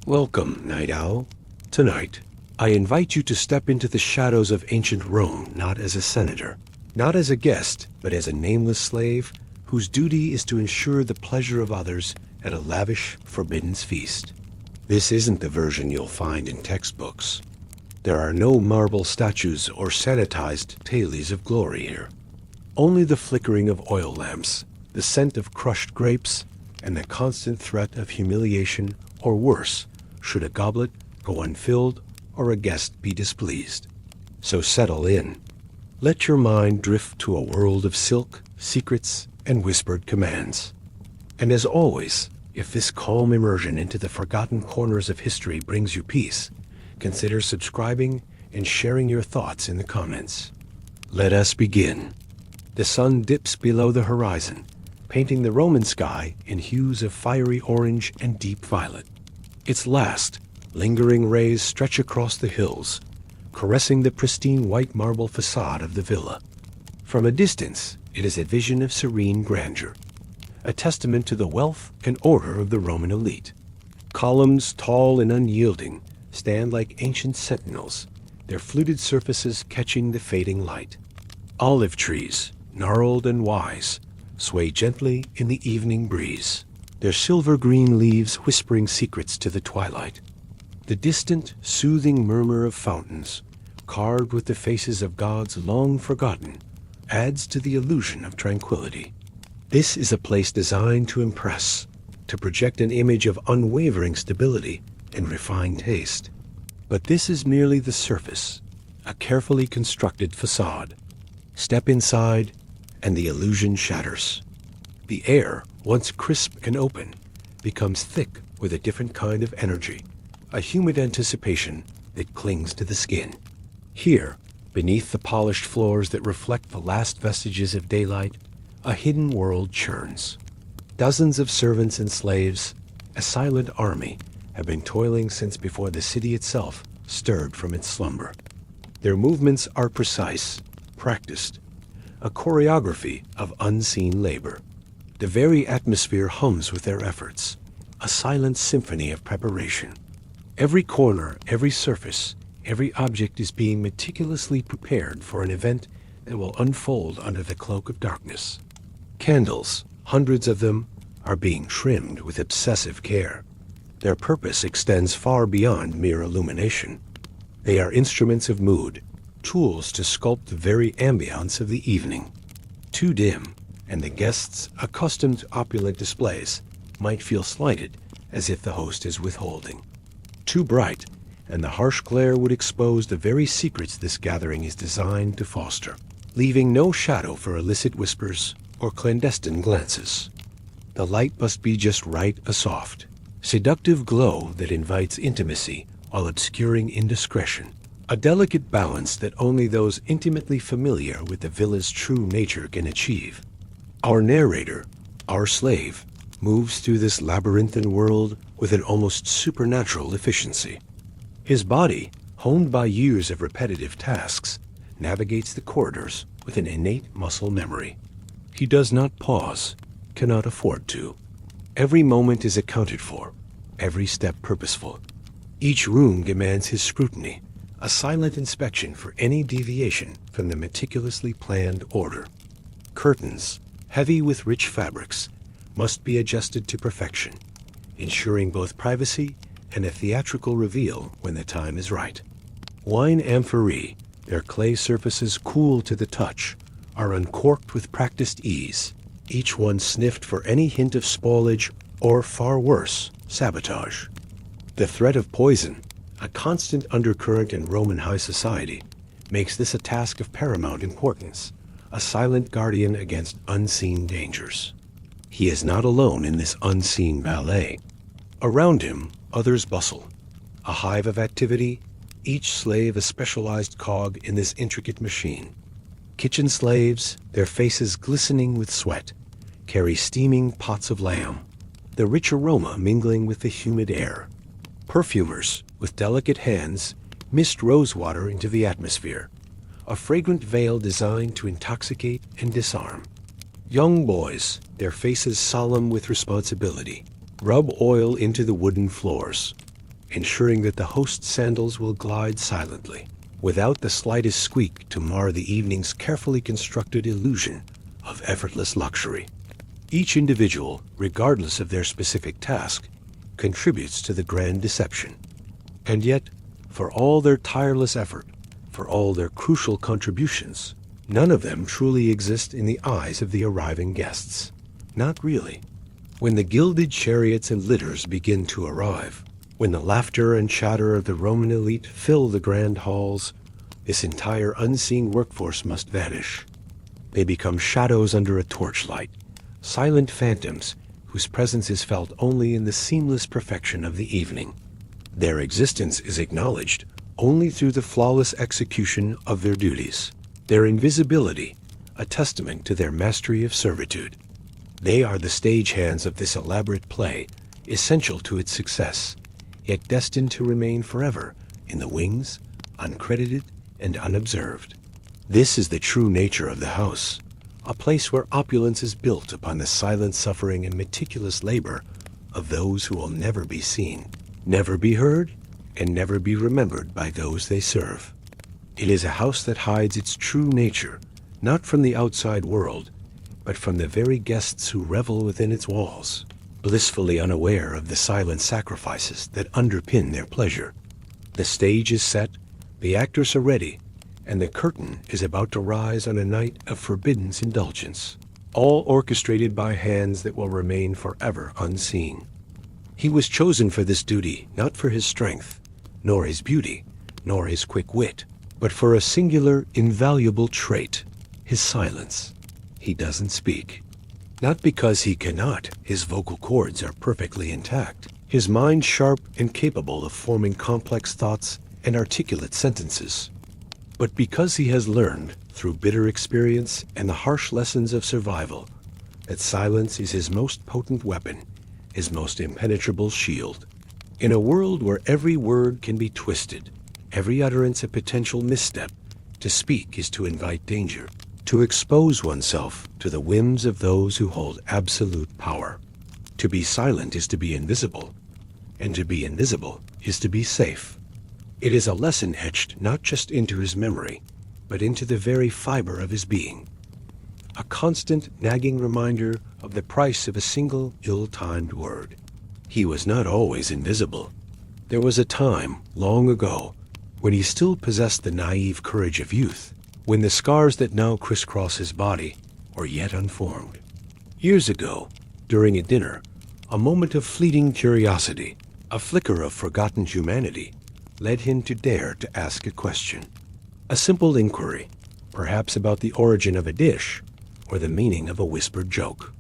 Welcome, Night Owl. Tonight, I invite you to step into the shadows of ancient Rome not as a senator, not as a guest, but as a nameless slave whose duty is to ensure the pleasure of others at a lavish, forbidden feast. This isn't the version you'll find in textbooks. There are no marble statues or sanitized tailies of glory here. Only the flickering of oil lamps, the scent of crushed grapes, and the constant threat of humiliation or worse, should a goblet go unfilled or a guest be displeased. So settle in. Let your mind drift to a world of silk, secrets, and whispered commands. And as always, if this calm immersion into the forgotten corners of history brings you peace, consider subscribing and sharing your thoughts in the comments. Let us begin. The sun dips below the horizon, painting the Roman sky in hues of fiery orange and deep violet. Its last, lingering rays stretch across the hills, caressing the pristine white marble facade of the villa. From a distance, it is a vision of serene grandeur, a testament to the wealth and order of the Roman elite. Columns, tall and unyielding, stand like ancient sentinels, their fluted surfaces catching the fading light. Olive trees, gnarled and wise, sway gently in the evening breeze, their silver-green leaves whispering secrets to the twilight. The distant, soothing murmur of fountains, carved with the faces of gods long forgotten, adds to the illusion of tranquility. This is a place designed to impress, to project an image of unwavering stability and refined taste. But this is merely the surface, a carefully constructed facade. Step inside, and the illusion shatters. The air, once crisp and open, becomes thick with a different kind of energy, a humid anticipation that clings to the skin. Here, beneath the polished floors that reflect the last vestiges of daylight, a hidden world churns. Dozens of servants and slaves, a silent army, have been toiling since before the city itself stirred from its slumber. Their movements are precise, practiced, a choreography of unseen labor. The very atmosphere hums with their efforts, a silent symphony of preparation. Every corner, every surface, every object is being meticulously prepared for an event that will unfold under the cloak of darkness. Candles, hundreds of them, are being trimmed with obsessive care. Their purpose extends far beyond mere illumination. They are instruments of mood, tools to sculpt the very ambience of the evening. Too dim, and the guests, accustomed to opulent displays, might feel slighted, as if the host is withholding. Too bright, and the harsh glare would expose the very secrets this gathering is designed to foster, leaving no shadow for illicit whispers or clandestine glances. The light must be just right, a soft, seductive glow that invites intimacy while obscuring indiscretion, a delicate balance that only those intimately familiar with the villa's true nature can achieve. Our narrator, our slave, moves through this labyrinthine world with an almost supernatural efficiency. His body, honed by years of repetitive tasks, navigates the corridors with an innate muscle memory. He does not pause, cannot afford to. Every moment is accounted for, every step purposeful. Each room demands his scrutiny, a silent inspection for any deviation from the meticulously planned order. Curtains, heavy with rich fabrics, must be adjusted to perfection, ensuring both privacy and a theatrical reveal when the time is right. Wine amphorae, their clay surfaces cool to the touch, are uncorked with practiced ease, each one sniffed for any hint of spoilage or, far worse, sabotage. The threat of poison, a constant undercurrent in Roman high society, makes this a task of paramount importance, a silent guardian against unseen dangers. He is not alone in this unseen ballet. Around him, others bustle, a hive of activity, each slave a specialized cog in this intricate machine. Kitchen slaves, their faces glistening with sweat, carry steaming pots of lamb, the rich aroma mingling with the humid air. Perfumers, with delicate hands, mist rosewater into the atmosphere, a fragrant veil designed to intoxicate and disarm. Young boys, their faces solemn with responsibility, rub oil into the wooden floors. ensuring that the host's sandals will glide silently, without the slightest squeak to mar the evening's carefully constructed illusion of effortless luxury. Each individual, regardless of their specific task, contributes to the grand deception. And yet, for all their tireless effort, for all their crucial contributions, none of them truly exist in the eyes of the arriving guests. Not really. When the gilded chariots and litters begin to arrive, when the laughter and chatter of the Roman elite fill the grand halls, this entire unseen workforce must vanish. They become shadows under a torchlight, silent phantoms whose presence is felt only in the seamless perfection of the evening. Their existence is acknowledged only through the flawless execution of their duties, their invisibility, a testament to their mastery of servitude. They are the stagehands of this elaborate play, essential to its success, yet destined to remain forever in the wings, uncredited and unobserved. This is the true nature of the house, a place where opulence is built upon the silent suffering and meticulous labor of those who will never be seen, never be heard, and never be remembered by those they serve. It is a house that hides its true nature, not from the outside world, but from the very guests who revel within its walls, blissfully unaware of the silent sacrifices that underpin their pleasure. The stage is set, the actors are ready, and the curtain is about to rise on a night of forbidden indulgence, all orchestrated by hands that will remain forever unseen. He was chosen for this duty not for his strength, nor his beauty, nor his quick wit, but for a singular, invaluable trait, his silence. He doesn't speak. Not because he cannot, his vocal cords are perfectly intact, his mind sharp and capable of forming complex thoughts and articulate sentences, but because he has learned, through bitter experience and the harsh lessons of survival, that silence is his most potent weapon, his most impenetrable shield. In a world where every word can be twisted, every utterance a potential misstep, to speak is to invite danger, to expose oneself to the whims of those who hold absolute power. To be silent is to be invisible, and to be invisible is to be safe. It is a lesson etched not just into his memory, but into the very fiber of his being. A constant, nagging reminder of the price of a single ill-timed word. He was not always invisible. There was a time, long ago, when he still possessed the naive courage of youth, when the scars that now crisscross his body were yet unformed. Years ago, during a dinner, a moment of fleeting curiosity, a flicker of forgotten humanity, led him to dare to ask a question. A simple inquiry, perhaps about the origin of a dish, or the meaning of a whispered joke.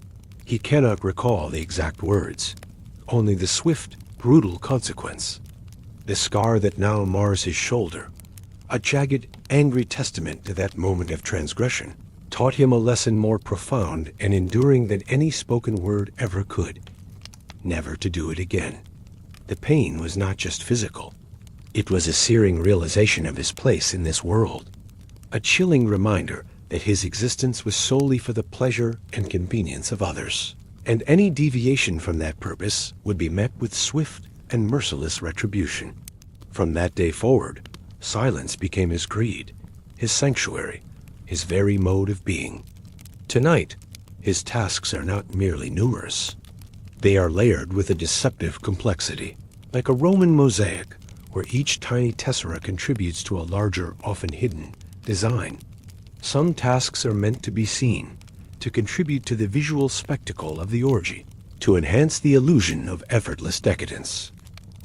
He cannot recall the exact words, only the swift, brutal consequence. The scar that now mars his shoulder, a jagged, angry testament to that moment of transgression, taught him a lesson more profound and enduring than any spoken word ever could. Never to do it again. The pain was not just physical. It was a searing realization of his place in this world, a chilling reminder that his existence was solely for the pleasure and convenience of others, and any deviation from that purpose would be met with swift and merciless retribution. From that day forward, silence became his creed, his sanctuary, his very mode of being. Tonight, his tasks are not merely numerous. They are layered with a deceptive complexity, like a Roman mosaic, where each tiny tessera contributes to a larger, often hidden, design. Some tasks are meant to be seen, to contribute to the visual spectacle of the orgy, to enhance the illusion of effortless decadence.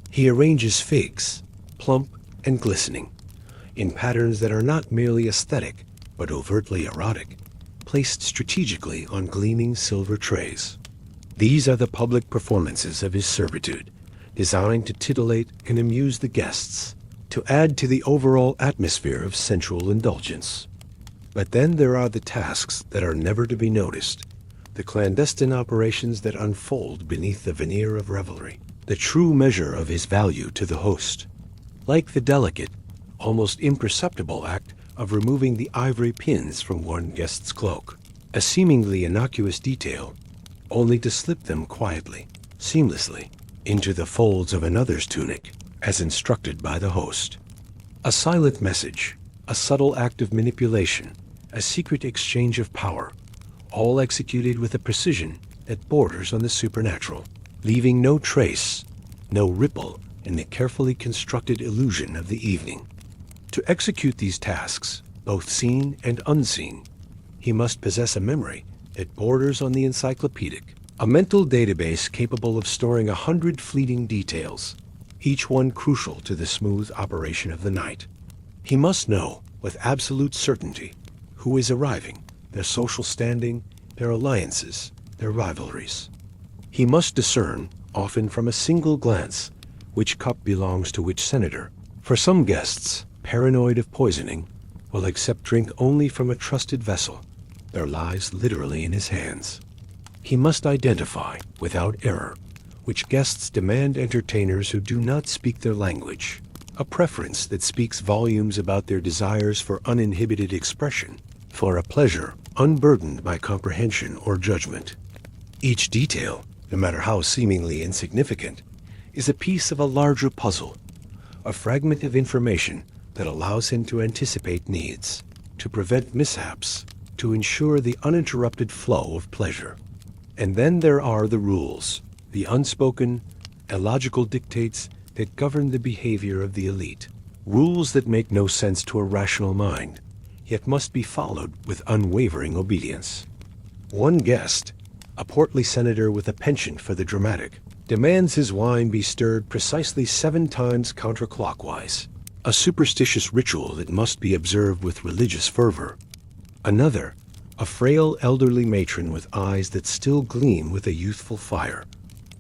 He arranges figs, plump and glistening, in patterns that are not merely aesthetic, but overtly erotic, placed strategically on gleaming silver trays. These are the public performances of his servitude, designed to titillate and amuse the guests, to add to the overall atmosphere of sensual indulgence. But then there are the tasks that are never to be noticed, the clandestine operations that unfold beneath the veneer of revelry, the true measure of his value to the host. Like the delicate, almost imperceptible act of removing the ivory pins from one guest's cloak, a seemingly innocuous detail, only to slip them quietly, seamlessly, into the folds of another's tunic, as instructed by the host. A silent message, a subtle act of manipulation, a secret exchange of power, all executed with a precision that borders on the supernatural, leaving no trace, no ripple in the carefully constructed illusion of the evening. To execute these tasks, both seen and unseen, he must possess a memory that borders on the encyclopedic, a mental database capable of storing 100 fleeting details, each one crucial to the smooth operation of the night. He must know, with absolute certainty, who is arriving, their social standing, their alliances, their rivalries. He must discern, often from a single glance, which cup belongs to which senator. For some guests, paranoid of poisoning, will accept drink only from a trusted vessel, their lives literally in his hands. He must identify, without error, which guests demand entertainers who do not speak their language, a preference that speaks volumes about their desires for uninhibited expression, for a pleasure unburdened by comprehension or judgment. Each detail, no matter how seemingly insignificant, is a piece of a larger puzzle, a fragment of information that allows him to anticipate needs, to prevent mishaps, to ensure the uninterrupted flow of pleasure. And then there are the rules, the unspoken, illogical dictates that govern the behavior of the elite. Rules that make no sense to a rational mind, yet must be followed with unwavering obedience. One guest, a portly senator with a penchant for the dramatic, demands his wine be stirred precisely 7 times counterclockwise, a superstitious ritual that must be observed with religious fervor. Another, a frail elderly matron with eyes that still gleam with a youthful fire,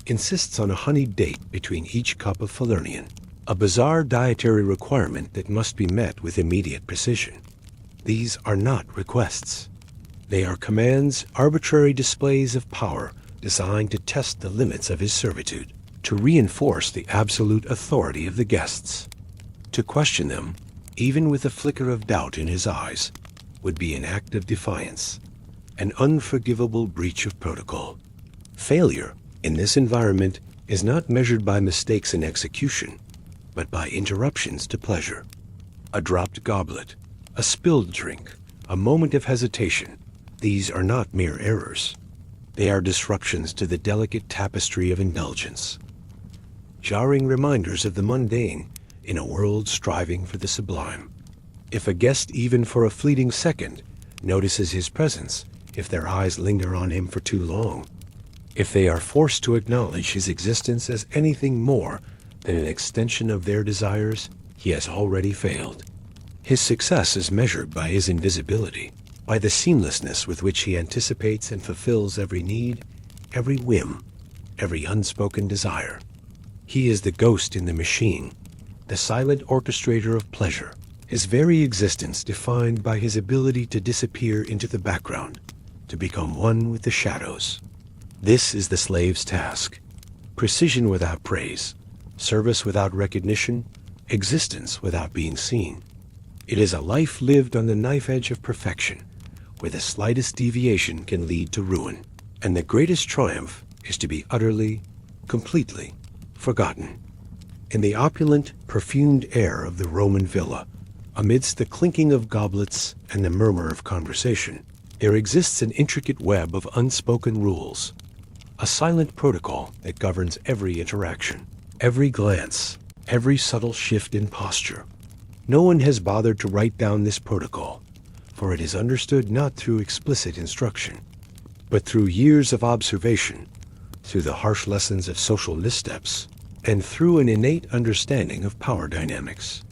insists on a honeyed date between each cup of Falernian, a bizarre dietary requirement that must be met with immediate precision. These are not requests. They are commands, arbitrary displays of power designed to test the limits of his servitude, to reinforce the absolute authority of the guests. To question them, even with a flicker of doubt in his eyes, would be an act of defiance, an unforgivable breach of protocol. Failure in this environment is not measured by mistakes in execution, but by interruptions to pleasure. A dropped goblet, a spilled drink, a moment of hesitation, these are not mere errors. They are disruptions to the delicate tapestry of indulgence, jarring reminders of the mundane in a world striving for the sublime. If a guest, even for a fleeting second, notices his presence, if their eyes linger on him for too long, if they are forced to acknowledge his existence as anything more than an extension of their desires, he has already failed. His success is measured by his invisibility, by the seamlessness with which he anticipates and fulfills every need, every whim, every unspoken desire. He is the ghost in the machine, the silent orchestrator of pleasure, his very existence defined by his ability to disappear into the background, to become one with the shadows. This is the slave's task: precision without praise, service without recognition, existence without being seen. It is a life lived on the knife edge of perfection, where the slightest deviation can lead to ruin, and the greatest triumph is to be utterly, completely forgotten. In the opulent, perfumed air of the Roman villa, amidst the clinking of goblets and the murmur of conversation, there exists an intricate web of unspoken rules, a silent protocol that governs every interaction, every glance, every subtle shift in posture. No one has bothered to write down this protocol, for it is understood not through explicit instruction, but through years of observation, through the harsh lessons of social missteps, and through an innate understanding of power dynamics.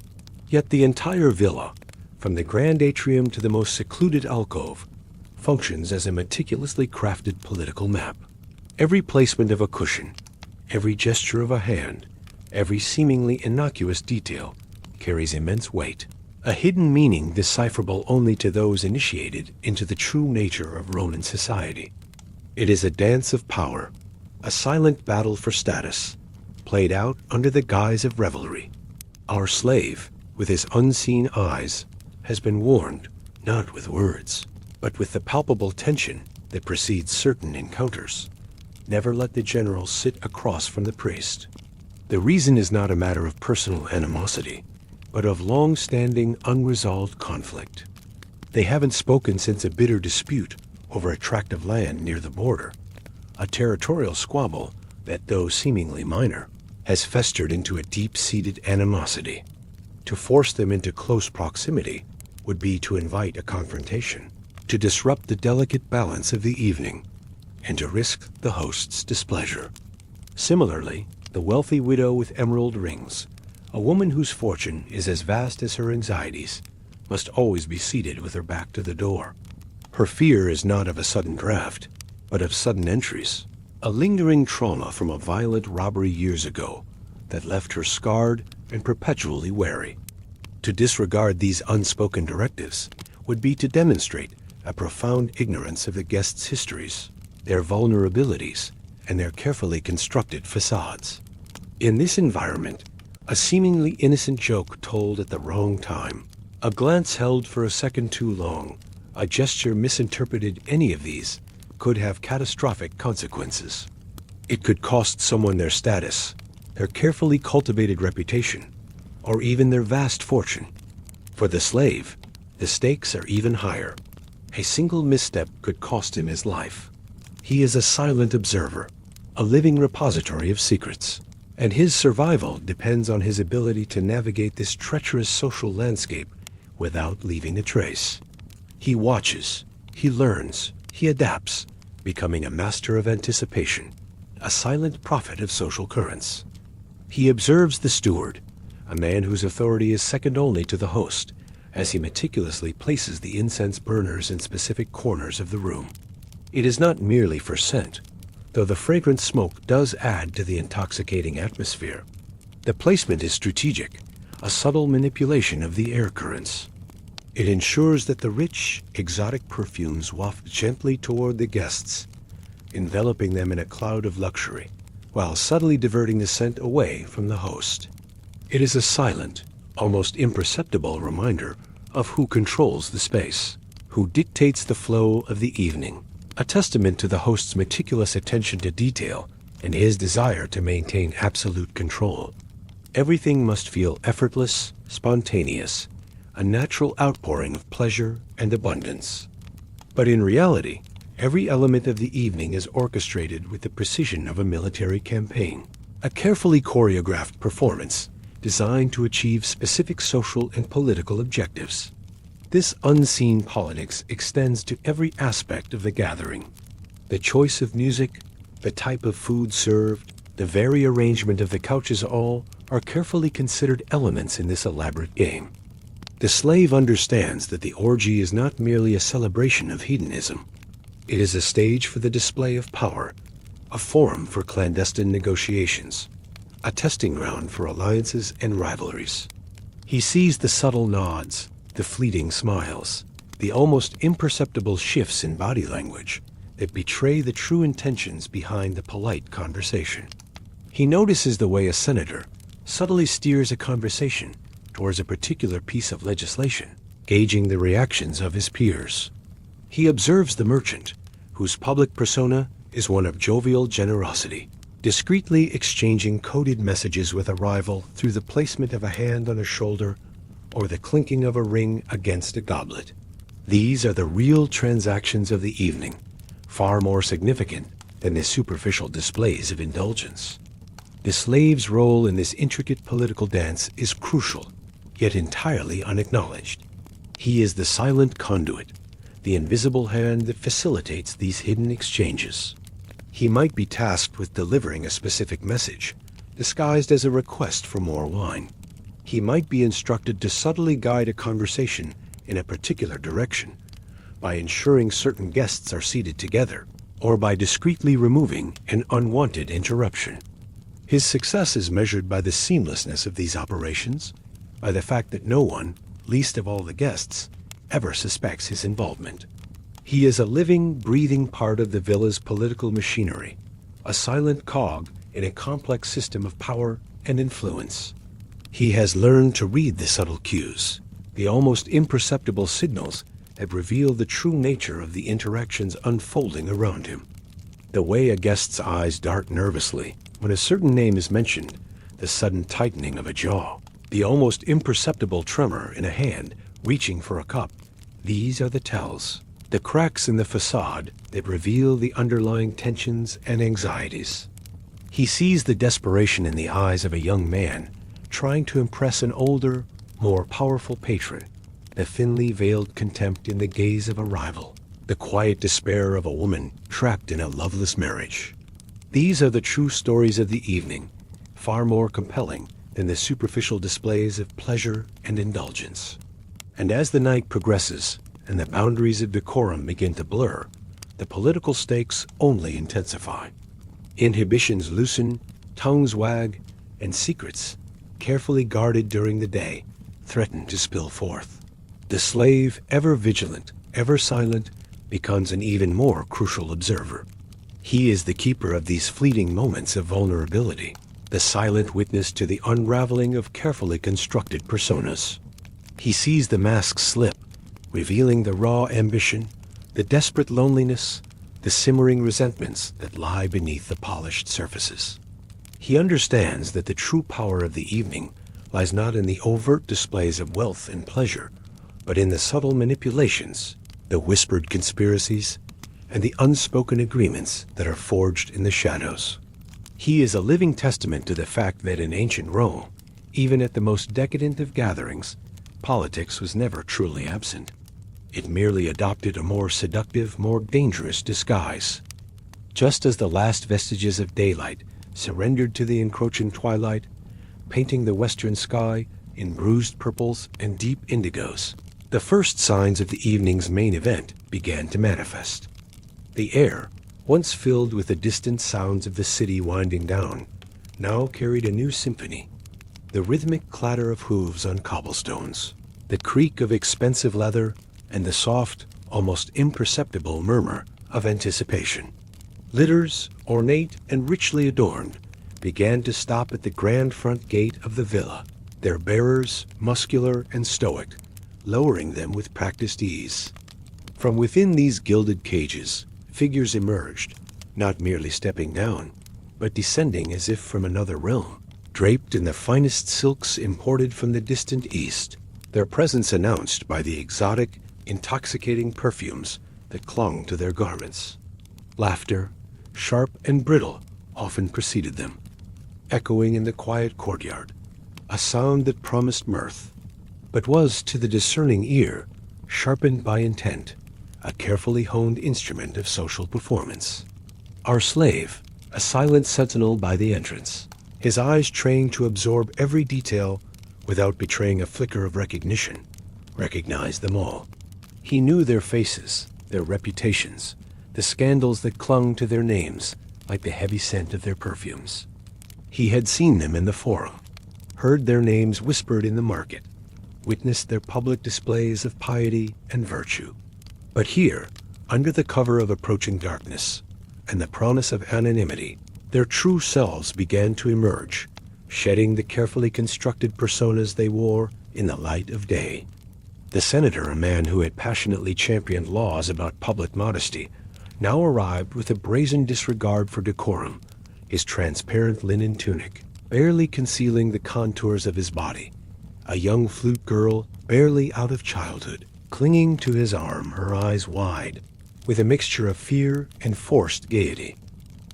Yet the entire villa, from the grand atrium to the most secluded alcove, functions as a meticulously crafted political map. Every placement of a cushion, every gesture of a hand, every seemingly innocuous detail carries immense weight, a hidden meaning decipherable only to those initiated into the true nature of Roman society. It is a dance of power, a silent battle for status, played out under the guise of revelry. Our slave, with his unseen eyes, has been warned, not with words, but with the palpable tension that precedes certain encounters. Never let the general sit across from the priest. The reason is not a matter of personal animosity, but of long-standing unresolved conflict. They haven't spoken since a bitter dispute over a tract of land near the border, a territorial squabble that, though seemingly minor, has festered into a deep-seated animosity. To force them into close proximity would be to invite a confrontation, to disrupt the delicate balance of the evening, and to risk the host's displeasure. Similarly, the wealthy widow with emerald rings, a woman whose fortune is as vast as her anxieties, must always be seated with her back to the door. Her fear is not of a sudden draft, but of sudden entries, a lingering trauma from a violent robbery years ago that left her scarred and perpetually wary. To disregard these unspoken directives would be to demonstrate a profound ignorance of the guests' histories, their vulnerabilities, and their carefully constructed facades. In this environment, a seemingly innocent joke told at the wrong time, a glance held for a second too long, a gesture misinterpreted, any of these could have catastrophic consequences. It could cost someone their status, their carefully cultivated reputation, or even their vast fortune. For the slave, the stakes are even higher. A single misstep could cost him his life. He is a silent observer, a living repository of secrets, and his survival depends on his ability to navigate this treacherous social landscape without leaving a trace. He watches, he learns, he adapts, becoming a master of anticipation, a silent prophet of social currents. He observes the steward, a man whose authority is second only to the host, as he meticulously places the incense burners in specific corners of the room. It is not merely for scent, though the fragrant smoke does add to the intoxicating atmosphere. The placement is strategic, a subtle manipulation of the air currents. It ensures that the rich, exotic perfumes waft gently toward the guests, enveloping them in a cloud of luxury, while subtly diverting the scent away from the host. It is a silent, almost imperceptible reminder of who controls the space, who dictates the flow of the evening, a testament to the host's meticulous attention to detail and his desire to maintain absolute control. Everything must feel effortless, spontaneous, a natural outpouring of pleasure and abundance. But in reality, every element of the evening is orchestrated with the precision of a military campaign, a carefully choreographed performance designed to achieve specific social and political objectives. This unseen politics extends to every aspect of the gathering. The choice of music, the type of food served, the very arrangement of the couches, all are carefully considered elements in this elaborate game. The slave understands that the orgy is not merely a celebration of hedonism. It is a stage for the display of power, a forum for clandestine negotiations, a testing ground for alliances and rivalries. He sees the subtle nods, the fleeting smiles, the almost imperceptible shifts in body language that betray the true intentions behind the polite conversation. He notices the way a senator subtly steers a conversation towards a particular piece of legislation, gauging the reactions of his peers. He observes the merchant, whose public persona is one of jovial generosity, discreetly exchanging coded messages with a rival through the placement of a hand on a shoulder or the clinking of a ring against a goblet. These are the real transactions of the evening, far more significant than the superficial displays of indulgence. The slave's role in this intricate political dance is crucial, yet entirely unacknowledged. He is the silent conduit, the invisible hand that facilitates these hidden exchanges. He might be tasked with delivering a specific message, disguised as a request for more wine. He might be instructed to subtly guide a conversation in a particular direction, by ensuring certain guests are seated together, or by discreetly removing an unwanted interruption. His success is measured by the seamlessness of these operations, by the fact that no one, least of all the guests, ever suspects his involvement. He is a living, breathing part of the villa's political machinery, a silent cog in a complex system of power and influence. He has learned to read the subtle cues, the almost imperceptible signals that reveal the true nature of the interactions unfolding around him. The way a guest's eyes dart nervously when a certain name is mentioned the sudden tightening of a jaw, the almost imperceptible tremor in a hand reaching for a cup. These are the tells, the cracks in the facade that reveal the underlying tensions and anxieties. He sees the desperation in the eyes of a young man trying to impress an older, more powerful patron, the thinly veiled contempt in the gaze of a rival, the quiet despair of a woman trapped in a loveless marriage. These are the true stories of the evening, far more compelling than the superficial displays of pleasure and indulgence. And as the night progresses and the boundaries of decorum begin to blur, the political stakes only intensify. Inhibitions loosen, tongues wag, and secrets, carefully guarded during the day, threaten to spill forth. The slave, ever vigilant, ever silent, becomes an even more crucial observer. He is the keeper of these fleeting moments of vulnerability, the silent witness to the unraveling of carefully constructed personas. He sees the mask slip, revealing the raw ambition, the desperate loneliness, the simmering resentments that lie beneath the polished surfaces. He understands that the true power of the evening lies not in the overt displays of wealth and pleasure, but in the subtle manipulations, the whispered conspiracies, and the unspoken agreements that are forged in the shadows. He is a living testament to the fact that in ancient Rome, even at the most decadent of gatherings, politics was never truly absent. It merely adopted a more seductive, more dangerous disguise. Just as the last vestiges of daylight surrendered to the encroaching twilight, painting the western sky in bruised purples and deep indigos, the first signs of the evening's main event began to manifest. The air, once filled with the distant sounds of the city winding down, now carried a new symphony. The rhythmic clatter of hooves on cobblestones, the creak of expensive leather, and the soft, almost imperceptible murmur of anticipation. Litters, ornate and richly adorned, began to stop at the grand front gate of the villa, their bearers muscular and stoic, lowering them with practiced ease. From within these gilded cages, figures emerged, not merely stepping down, but descending as if from another realm, draped in the finest silks imported from the distant east, their presence announced by the exotic, intoxicating perfumes that clung to their garments. Laughter, sharp and brittle, often preceded them, echoing in the quiet courtyard, a sound that promised mirth, but was, to the discerning ear, sharpened by intent, a carefully honed instrument of social performance. Our slave, a silent sentinel by the entrance, his eyes trained to absorb every detail without betraying a flicker of recognition, recognized them all. He knew their faces, their reputations, the scandals that clung to their names like the heavy scent of their perfumes. He had seen them in the forum, heard their names whispered in the market, witnessed their public displays of piety and virtue. But here, under the cover of approaching darkness and the promise of anonymity, their true selves began to emerge, shedding the carefully constructed personas they wore in the light of day. The senator, a man who had passionately championed laws about public modesty, now arrived with a brazen disregard for decorum, his transparent linen tunic barely concealing the contours of his body, a young flute girl barely out of childhood, clinging to his arm, her eyes wide, with a mixture of fear and forced gaiety.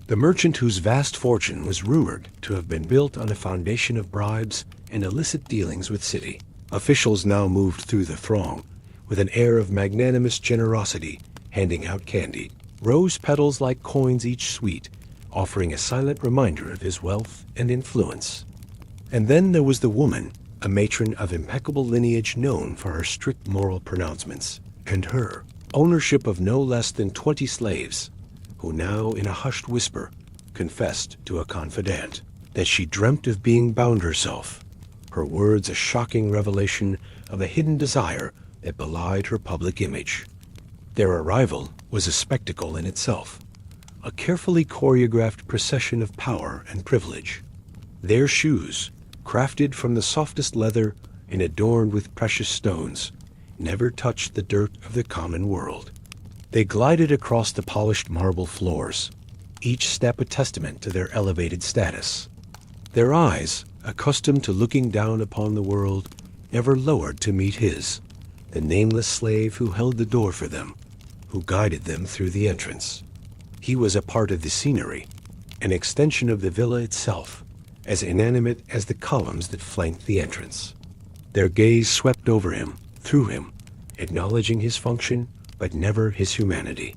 The merchant whose vast fortune was rumored to have been built on a foundation of bribes and illicit dealings with city officials now moved through the throng with an air of magnanimous generosity, handing out candy, rose petals like coins each sweet, offering a silent reminder of his wealth and influence. And then there was the woman, a matron of impeccable lineage known for her strict moral pronouncements, and her ownership of no less than 20 slaves, who now, in a hushed whisper, confessed to a confidant that she dreamt of being bound herself, her words a shocking revelation of a hidden desire that belied her public image. Their arrival was a spectacle in itself, a carefully choreographed procession of power and privilege. Their shoes, crafted from the softest leather and adorned with precious stones, never touched the dirt of the common world. They glided across the polished marble floors, each step a testament to their elevated status. Their eyes, accustomed to looking down upon the world, never lowered to meet his, the nameless slave who held the door for them, who guided them through the entrance. He was a part of the scenery, an extension of the villa itself, as inanimate as the columns that flanked the entrance. Their gaze swept over him, through him, acknowledging his function, but never his humanity.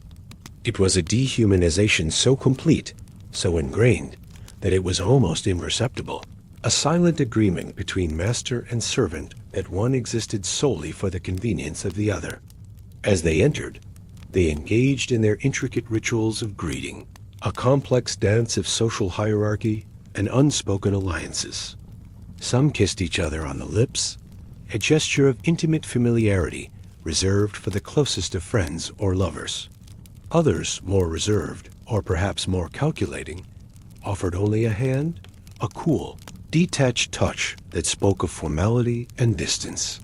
It was a dehumanization so complete, so ingrained, that it was almost imperceptible, a silent agreement between master and servant that one existed solely for the convenience of the other. As they entered, they engaged in their intricate rituals of greeting, a complex dance of social hierarchy and unspoken alliances. Some kissed each other on the lips, a gesture of intimate familiarity reserved for the closest of friends or lovers. Others, more reserved, or perhaps more calculating, offered only a hand, a cool, detached touch that spoke of formality and distance.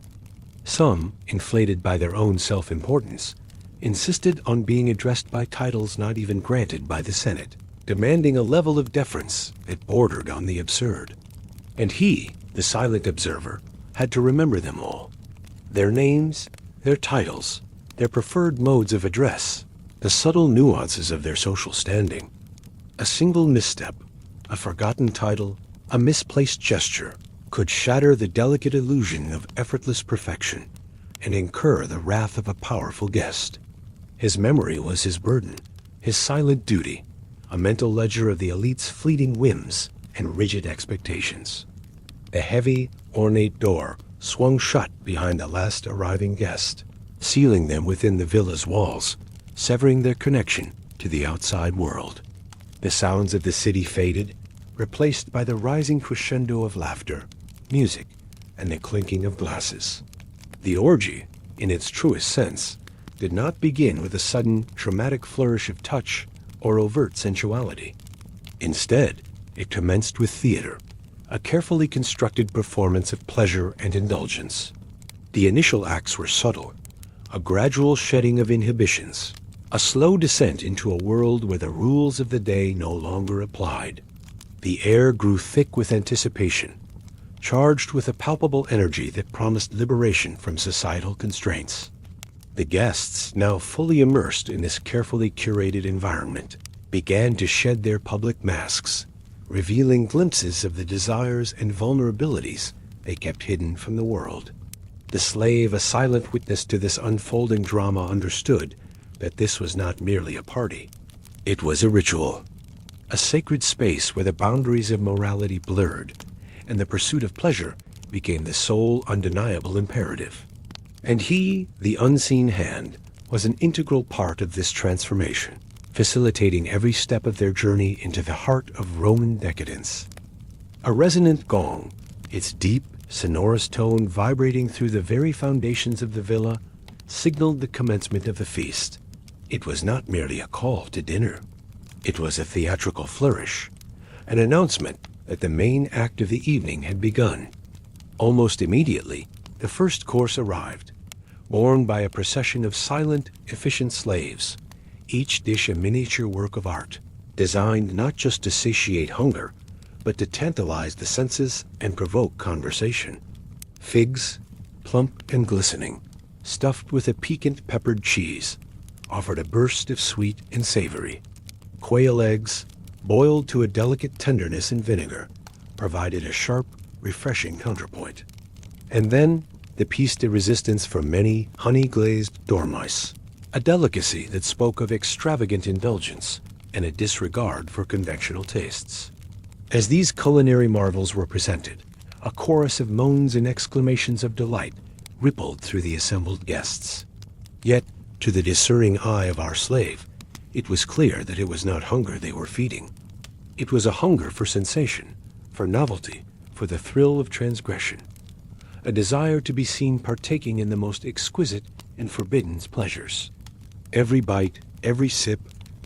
Some, inflated by their own self-importance, insisted on being addressed by titles not even granted by the Senate, demanding a level of deference that bordered on the absurd. And he, the silent observer, had to remember them all. Their names, their titles, their preferred modes of address, the subtle nuances of their social standing. A single misstep, a forgotten title, a misplaced gesture could shatter the delicate illusion of effortless perfection and incur the wrath of a powerful guest. His memory was his burden, his silent duty, a mental ledger of the elite's fleeting whims and rigid expectations. The heavy, ornate door swung shut behind the last arriving guest, sealing them within the villa's walls, severing their connection to the outside world. The sounds of the city faded, replaced by the rising crescendo of laughter, music, and the clinking of glasses. The orgy, in its truest sense, did not begin with a sudden, dramatic flourish of touch or overt sensuality. Instead, it commenced with theater, a carefully constructed performance of pleasure and indulgence. The initial acts were subtle, a gradual shedding of inhibitions, a slow descent into a world where the rules of the day no longer applied. The air grew thick with anticipation, charged with a palpable energy that promised liberation from societal constraints. The guests, now fully immersed in this carefully curated environment, began to shed their public masks, revealing glimpses of the desires and vulnerabilities they kept hidden from the world. The slave, a silent witness to this unfolding drama, understood that this was not merely a party. It was a ritual, a sacred space where the boundaries of morality blurred, and the pursuit of pleasure became the sole undeniable imperative. And he, the unseen hand, was an integral part of this transformation, facilitating every step of their journey into the heart of Roman decadence. A resonant gong, its deep, sonorous tone vibrating through the very foundations of the villa, signaled the commencement of the feast. It was not merely a call to dinner. It was a theatrical flourish, an announcement that the main act of the evening had begun. Almost immediately, the first course arrived, borne by a procession of silent, efficient slaves, each dish a miniature work of art, designed not just to satiate hunger, but to tantalize the senses and provoke conversation. Figs, plump and glistening, stuffed with a piquant peppered cheese, offered a burst of sweet and savory. Quail eggs, boiled to a delicate tenderness in vinegar, provided a sharp, refreshing counterpoint. And then, the piece de resistance for many honey-glazed dormice, a delicacy that spoke of extravagant indulgence and a disregard for conventional tastes. As these culinary marvels were presented, a chorus of moans and exclamations of delight rippled through the assembled guests. Yet, to the discerning eye of our slave, it was clear that it was not hunger they were feeding. It was a hunger for sensation, for novelty, for the thrill of transgression, a desire to be seen partaking in the most exquisite and forbidden pleasures. Every bite, every sip,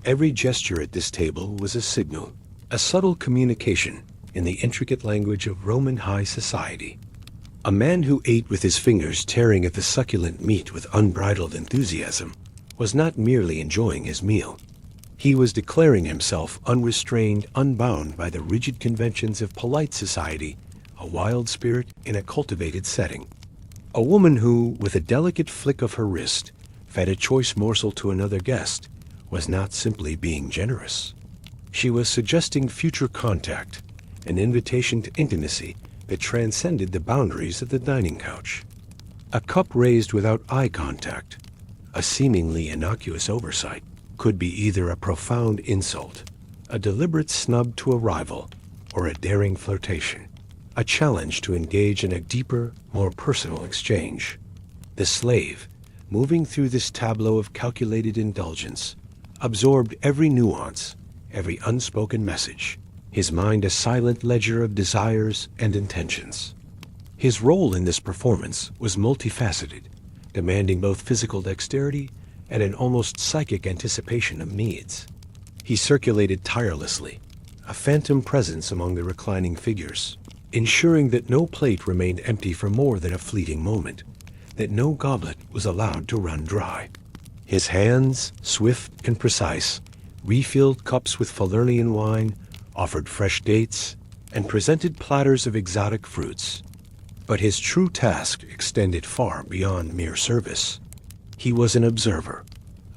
every gesture at this table was a signal, a subtle communication in the intricate language of Roman high society. A man who ate with his fingers tearing at the succulent meat with unbridled enthusiasm was not merely enjoying his meal. He was declaring himself unrestrained, unbound by the rigid conventions of polite society a wild spirit in a cultivated setting. A woman who, with a delicate flick of her wrist, fed a choice morsel to another guest, was not simply being generous. She was suggesting future contact, an invitation to intimacy that transcended the boundaries of the dining couch. A cup raised without eye contact, a seemingly innocuous oversight, could be either a profound insult, a deliberate snub to a rival, or a daring flirtation, a challenge to engage in a deeper, more personal exchange. The slave, moving through this tableau of calculated indulgence, absorbed every nuance, every unspoken message, his mind a silent ledger of desires and intentions. His role in this performance was multifaceted, demanding both physical dexterity and an almost psychic anticipation of needs. He circulated tirelessly, a phantom presence among the reclining figures, ensuring that no plate remained empty for more than a fleeting moment, that no goblet was allowed to run dry. His hands, swift and precise, refilled cups with Falernian wine, offered fresh dates, and presented platters of exotic fruits. But his true task extended far beyond mere service. He was an observer,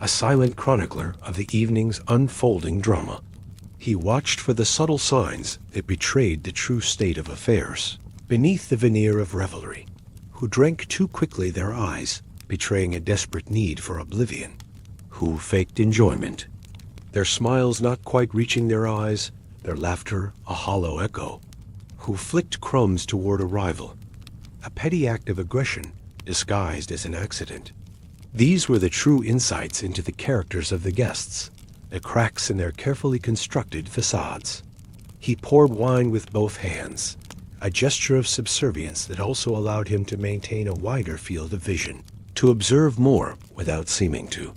a silent chronicler of the evening's unfolding drama. He watched for the subtle signs that betrayed the true state of affairs, beneath the veneer of revelry, who drank too quickly their eyes, betraying a desperate need for oblivion, who faked enjoyment, their smiles not quite reaching their eyes, their laughter a hollow echo, who flicked crumbs toward a rival, a petty act of aggression disguised as an accident. These were the true insights into the characters of the guests, the cracks in their carefully constructed facades. He poured wine with both hands, a gesture of subservience that also allowed him to maintain a wider field of vision, to observe more without seeming to.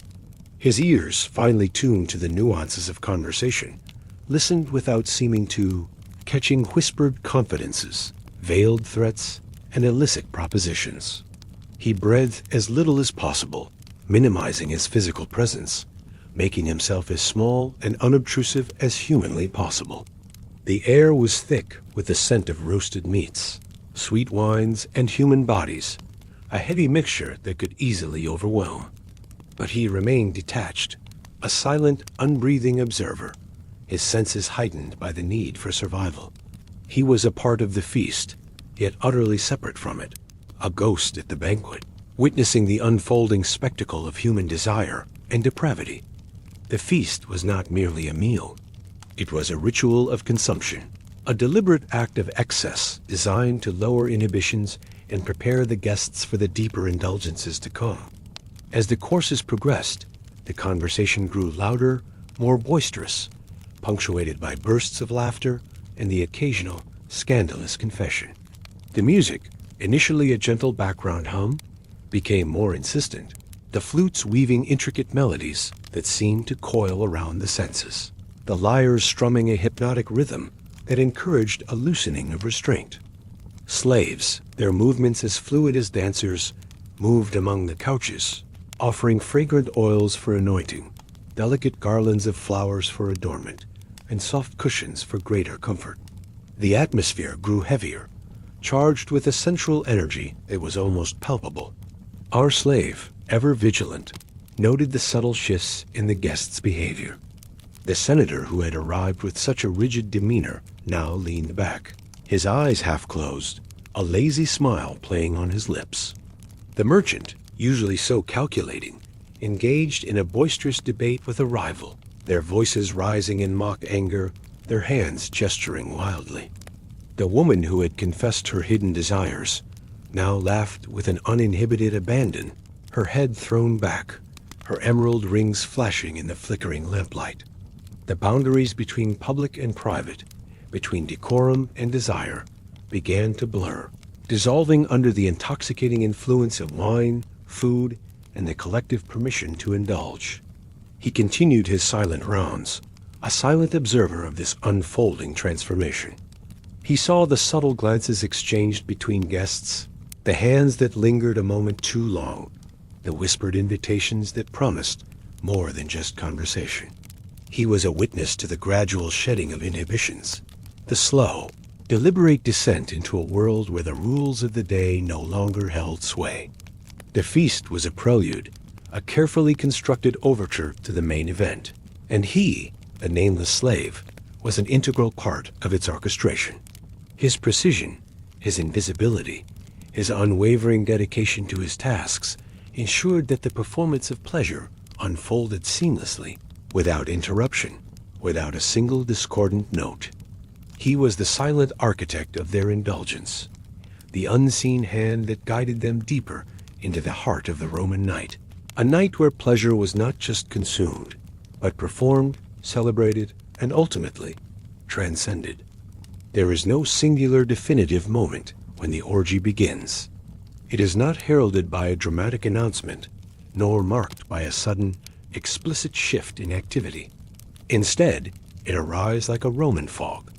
His ears, finely tuned to the nuances of conversation, listened without seeming to, catching whispered confidences, veiled threats, and illicit propositions. He breathed as little as possible, minimizing his physical presence, making himself as small and unobtrusive as humanly possible. The air was thick with the scent of roasted meats, sweet wines, and human bodies, a heavy mixture that could easily overwhelm. But he remained detached, a silent, unbreathing observer, his senses heightened by the need for survival. He was a part of the feast, yet utterly separate from it, a ghost at the banquet, witnessing the unfolding spectacle of human desire and depravity. The feast was not merely a meal. It was a ritual of consumption, a deliberate act of excess designed to lower inhibitions and prepare the guests for the deeper indulgences to come. As the courses progressed, the conversation grew louder, more boisterous, punctuated by bursts of laughter and the occasional scandalous confession. The music, initially a gentle background hum, became more insistent, the flutes weaving intricate melodies that seemed to coil around the senses, the lyres strumming a hypnotic rhythm that encouraged a loosening of restraint. Slaves, their movements as fluid as dancers, moved among the couches, offering fragrant oils for anointing, delicate garlands of flowers for adornment, and soft cushions for greater comfort. The atmosphere grew heavier, charged with a central energy that was almost palpable. Our slave, ever vigilant, noted the subtle shifts in the guest's behavior. The senator who had arrived with such a rigid demeanor now leaned back, his eyes half closed, a lazy smile playing on his lips. The merchant, usually so calculating, engaged in a boisterous debate with a rival, their voices rising in mock anger, their hands gesturing wildly. The woman who had confessed her hidden desires now laughed with an uninhibited abandon, her head thrown back, her emerald rings flashing in the flickering lamplight. The boundaries between public and private, between decorum and desire, began to blur, dissolving under the intoxicating influence of wine, food, and the collective permission to indulge. He continued his silent rounds, a silent observer of this unfolding transformation. He saw the subtle glances exchanged between guests, the hands that lingered a moment too long, the whispered invitations that promised more than just conversation. He was a witness to the gradual shedding of inhibitions, the slow, deliberate descent into a world where the rules of the day no longer held sway. The feast was a prelude, a carefully constructed overture to the main event, and he, the nameless slave, was an integral part of its orchestration. His precision, his invisibility, his unwavering dedication to his tasks ensured that the performance of pleasure unfolded seamlessly, without interruption, without a single discordant note. He was the silent architect of their indulgence, the unseen hand that guided them deeper into the heart of the Roman night, a night where pleasure was not just consumed, but performed, celebrated, and ultimately transcended. There is no singular definitive moment when the orgy begins. It is not heralded by a dramatic announcement, nor marked by a sudden, explicit shift in activity. Instead, it arrives like a Roman fog,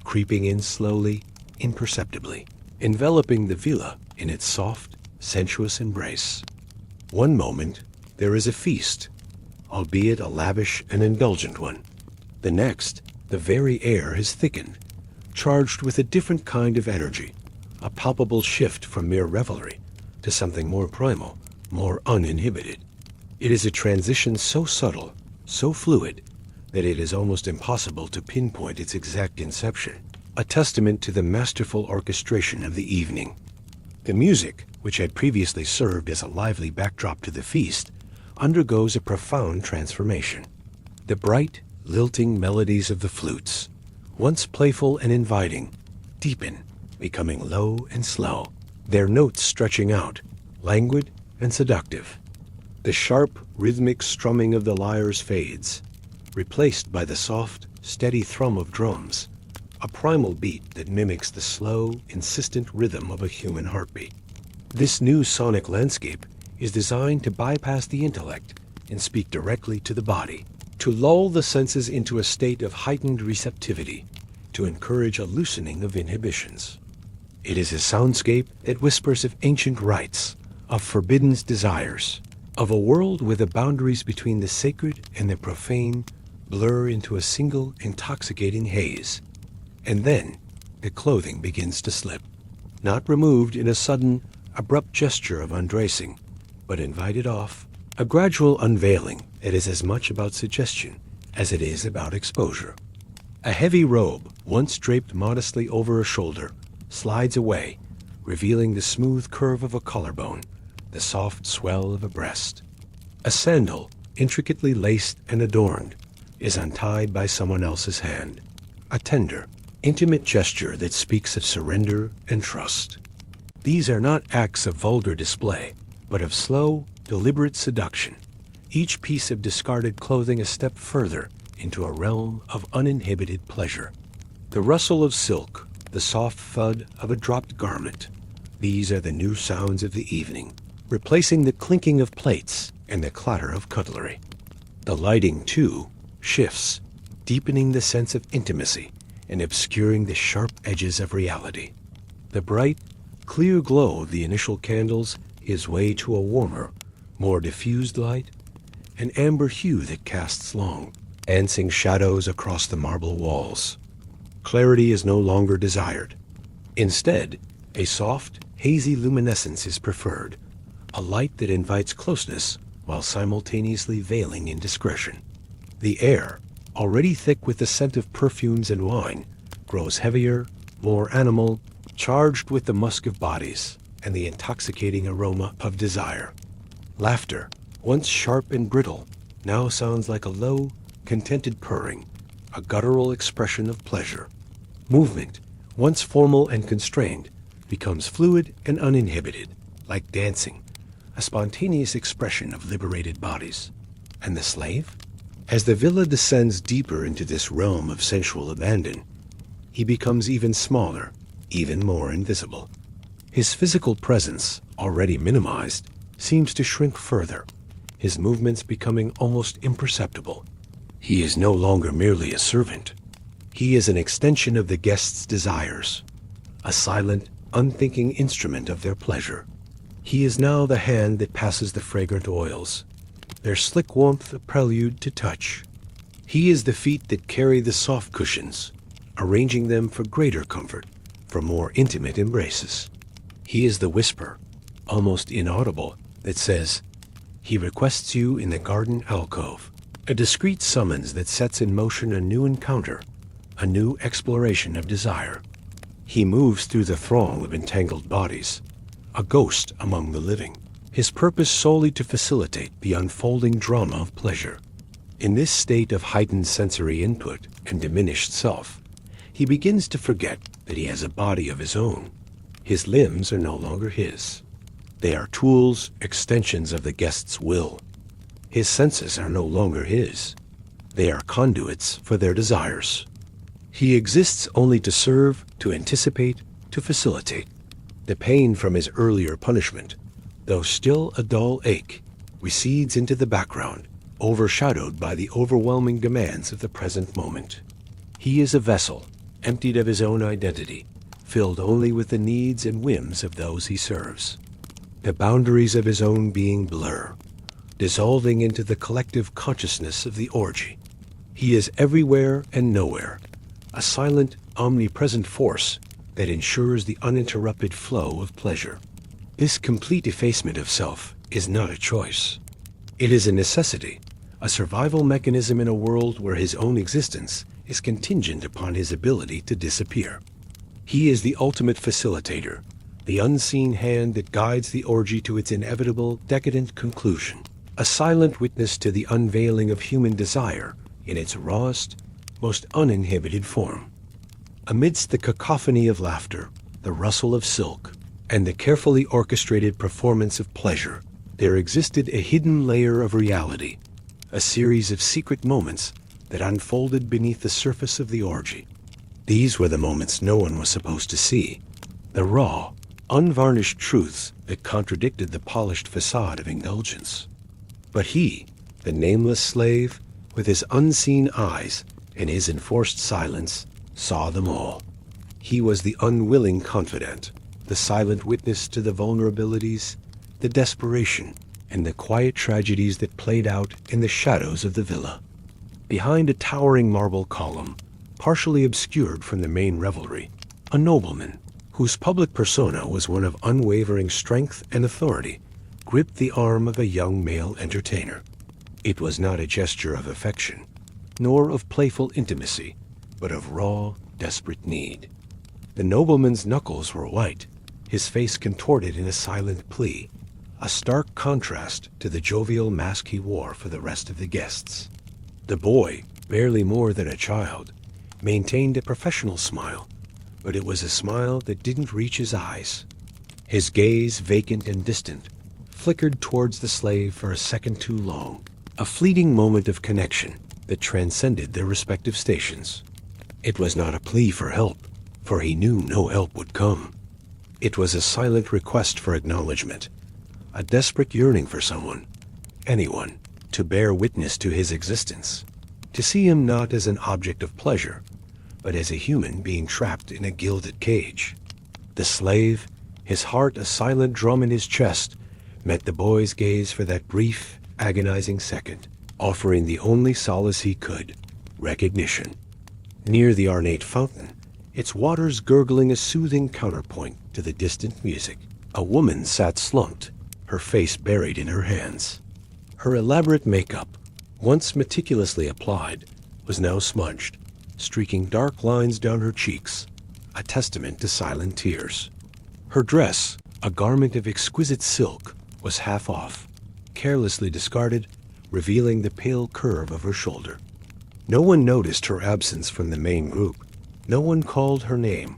creeping in slowly, imperceptibly, enveloping the villa in its soft, sensuous embrace. One moment, there is a feast, albeit a lavish and indulgent one. The next, the very air has thickened, charged with a different kind of energy, a palpable shift from mere revelry to something more primal, more uninhibited. It is a transition so subtle, so fluid, that it is almost impossible to pinpoint its exact inception, a testament to the masterful orchestration of the evening. The music, which had previously served as a lively backdrop to the feast, undergoes a profound transformation. The bright, lilting melodies of the flutes, once playful and inviting, deepen, becoming low and slow, their notes stretching out, languid and seductive. The sharp, rhythmic strumming of the lyres fades, replaced by the soft, steady thrum of drums, a primal beat that mimics the slow, insistent rhythm of a human heartbeat. This new sonic landscape is designed to bypass the intellect and speak directly to the body, to lull the senses into a state of heightened receptivity, to encourage a loosening of inhibitions. It is a soundscape that whispers of ancient rites, of forbidden desires, of a world where the boundaries between the sacred and the profane blur into a single intoxicating haze. And then the clothing begins to slip, not removed in a sudden, abrupt gesture of undressing, but invited off, a gradual unveiling that is as much about suggestion as it is about exposure. A heavy robe, once draped modestly over a shoulder, slides away, revealing the smooth curve of a collarbone, the soft swell of a breast. A sandal, intricately laced and adorned, is untied by someone else's hand, a tender, intimate gesture that speaks of surrender and trust. These are not acts of vulgar display, but of slow, deliberate seduction, each piece of discarded clothing a step further into a realm of uninhibited pleasure. The rustle of silk, the soft thud of a dropped garment, these are the new sounds of the evening, replacing the clinking of plates and the clatter of cutlery. The lighting, too, shifts, deepening the sense of intimacy and obscuring the sharp edges of reality. The bright, clear glow of the initial candles gives way to a warmer, more diffused light, an amber hue that casts long, dancing shadows across the marble walls. Clarity is no longer desired. Instead, a soft, hazy luminescence is preferred, a light that invites closeness while simultaneously veiling indiscretion. The air, already thick with the scent of perfumes and wine, grows heavier, more animal, charged with the musk of bodies and the intoxicating aroma of desire. Laughter, once sharp and brittle, now sounds like a low, contented purring, a guttural expression of pleasure. Movement, once formal and constrained, becomes fluid and uninhibited, like dancing, a spontaneous expression of liberated bodies. And the slave? As the villa descends deeper into this realm of sensual abandon, he becomes even smaller, even more invisible. His physical presence, already minimized, seems to shrink further, his movements becoming almost imperceptible. He is no longer merely a servant. He is an extension of the guests' desires, a silent, unthinking instrument of their pleasure. He is now the hand that passes the fragrant oils, their slick warmth a prelude to touch. He is the feet that carry the soft cushions, arranging them for greater comfort, for more intimate embraces. He is the whisper, almost inaudible, that says, he requests you in the garden alcove, a discreet summons that sets in motion a new encounter, a new exploration of desire. He moves through the throng of entangled bodies, a ghost among the living, his purpose solely to facilitate the unfolding drama of pleasure. In this state of heightened sensory input and diminished self, he begins to forget that he has a body of his own. His limbs are no longer his. They are tools, extensions of the guest's will. His senses are no longer his. They are conduits for their desires. He exists only to serve, to anticipate, to facilitate. The pain from his earlier punishment, though still a dull ache, recedes into the background, overshadowed by the overwhelming demands of the present moment. He is a vessel, emptied of his own identity, filled only with the needs and whims of those he serves. The boundaries of his own being blur, dissolving into the collective consciousness of the orgy. He is everywhere and nowhere, a silent, omnipresent force that ensures the uninterrupted flow of pleasure. This complete effacement of self is not a choice. It is a necessity, a survival mechanism in a world where his own existence is contingent upon his ability to disappear. He is the ultimate facilitator, the unseen hand that guides the orgy to its inevitable, decadent conclusion, a silent witness to the unveiling of human desire in its rawest, most uninhibited form. Amidst the cacophony of laughter, the rustle of silk, and the carefully orchestrated performance of pleasure, there existed a hidden layer of reality, a series of secret moments that unfolded beneath the surface of the orgy. These were the moments no one was supposed to see, the raw, unvarnished truths that contradicted the polished facade of indulgence. But he, the nameless slave, with his unseen eyes and his enforced silence, saw them all. He was the unwilling confidant, the silent witness to the vulnerabilities, the desperation, and the quiet tragedies that played out in the shadows of the villa. Behind a towering marble column, partially obscured from the main revelry, a nobleman, whose public persona was one of unwavering strength and authority, gripped the arm of a young male entertainer. It was not a gesture of affection, nor of playful intimacy, but of raw, desperate need. The nobleman's knuckles were white, his face contorted in a silent plea, a stark contrast to the jovial mask he wore for the rest of the guests. The boy, barely more than a child, maintained a professional smile, but it was a smile that didn't reach his eyes. His gaze, vacant and distant, flickered towards the slave for a second too long, a fleeting moment of connection that transcended their respective stations. It was not a plea for help, for he knew no help would come. It was a silent request for acknowledgement, a desperate yearning for someone, anyone, to bear witness to his existence, to see him not as an object of pleasure, but as a human being trapped in a gilded cage. The slave, his heart a silent drum in his chest, met the boy's gaze for that brief, agonizing second, offering the only solace he could, recognition. Near the ornate fountain, its waters gurgling a soothing counterpoint to the distant music, a woman sat slumped, her face buried in her hands. Her elaborate makeup, once meticulously applied, was now smudged, streaking dark lines down her cheeks, a testament to silent tears. Her dress, a garment of exquisite silk, was half off, carelessly discarded, revealing the pale curve of her shoulder. No one noticed her absence from the main group. No one called her name.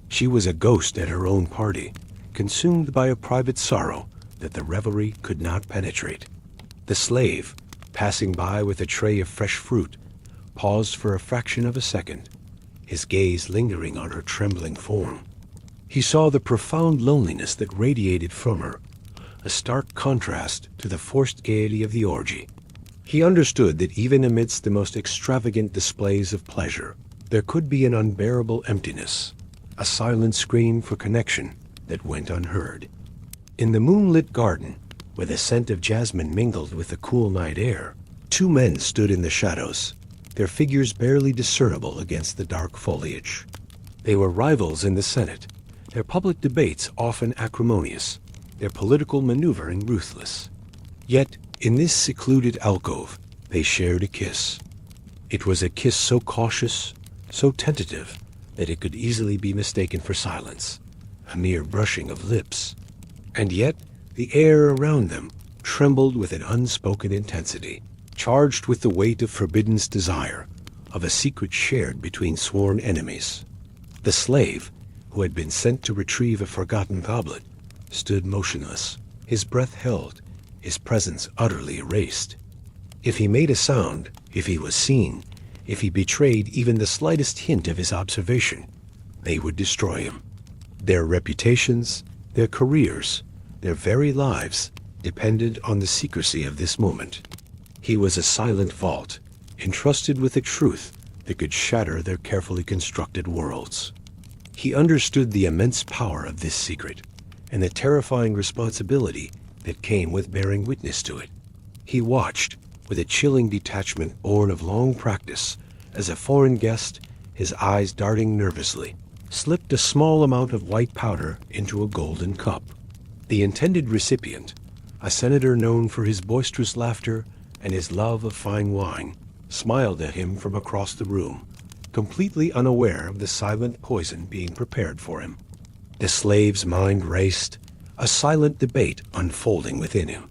She was a ghost at her own party, consumed by a private sorrow that the revelry could not penetrate. The slave, passing by with a tray of fresh fruit, paused for a fraction of a second, his gaze lingering on her trembling form. He saw the profound loneliness that radiated from her, a stark contrast to the forced gaiety of the orgy. He understood that even amidst the most extravagant displays of pleasure, there could be an unbearable emptiness, a silent scream for connection that went unheard. In the moonlit garden, where the scent of jasmine mingled with the cool night air, two men stood in the shadows, their figures barely discernible against the dark foliage. They were rivals in the Senate, their public debates often acrimonious, their political maneuvering ruthless. Yet, in this secluded alcove, they shared a kiss. It was a kiss so cautious, so tentative, that it could easily be mistaken for silence, a mere brushing of lips. And yet, the air around them trembled with an unspoken intensity, charged with the weight of forbidden desire, of a secret shared between sworn enemies. The slave, who had been sent to retrieve a forgotten goblet, stood motionless, his breath held, his presence utterly erased. If he made a sound, if he was seen, if he betrayed even the slightest hint of his observation, they would destroy him. Their reputations, their careers, their very lives depended on the secrecy of this moment. He was a silent vault, entrusted with a truth that could shatter their carefully constructed worlds. He understood the immense power of this secret, and the terrifying responsibility that came with bearing witness to it. He watched, with a chilling detachment born of long practice, as a foreign guest, his eyes darting nervously, slipped a small amount of white powder into a golden cup. The intended recipient, a senator known for his boisterous laughter and his love of fine wine, smiled at him from across the room, completely unaware of the silent poison being prepared for him. The slave's mind raced, a silent debate unfolding within him.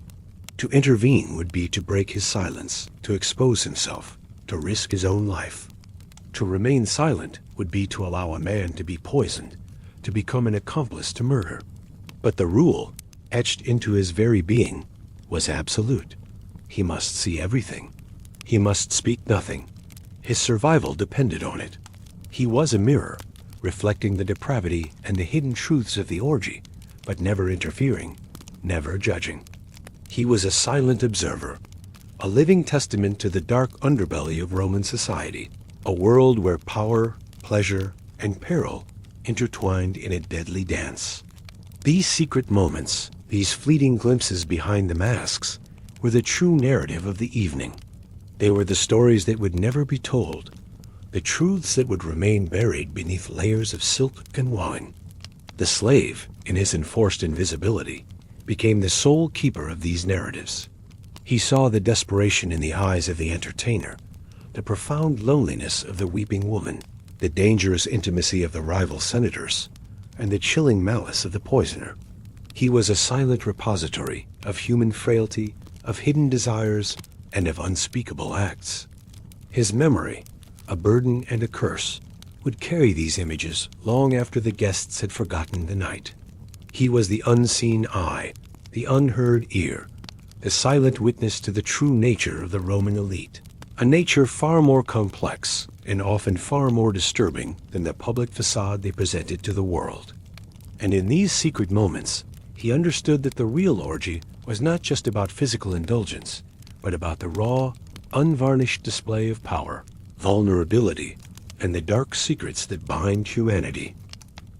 To intervene would be to break his silence, to expose himself, to risk his own life. To remain silent would be to allow a man to be poisoned, to become an accomplice to murder. But the rule, etched into his very being, was absolute. He must see everything. He must speak nothing. His survival depended on it. He was a mirror, reflecting the depravity and the hidden truths of the orgy, but never interfering, never judging. He was a silent observer, a living testament to the dark underbelly of Roman society, a world where power, pleasure, and peril intertwined in a deadly dance. These secret moments, these fleeting glimpses behind the masks, were the true narrative of the evening. They were the stories that would never be told, the truths that would remain buried beneath layers of silk and wine. The slave, in his enforced invisibility, became the sole keeper of these narratives. He saw the desperation in the eyes of the entertainer, the profound loneliness of the weeping woman, the dangerous intimacy of the rival senators, and the chilling malice of the poisoner. He was a silent repository of human frailty, of hidden desires, and of unspeakable acts. His memory, a burden and a curse, would carry these images long after the guests had forgotten the night. He was the unseen eye, the unheard ear, the silent witness to the true nature of the Roman elite, a nature far more complex and often far more disturbing than the public facade they presented to the world. And in these secret moments, he understood that the real orgy was not just about physical indulgence, but about the raw, unvarnished display of power, vulnerability, and the dark secrets that bind humanity.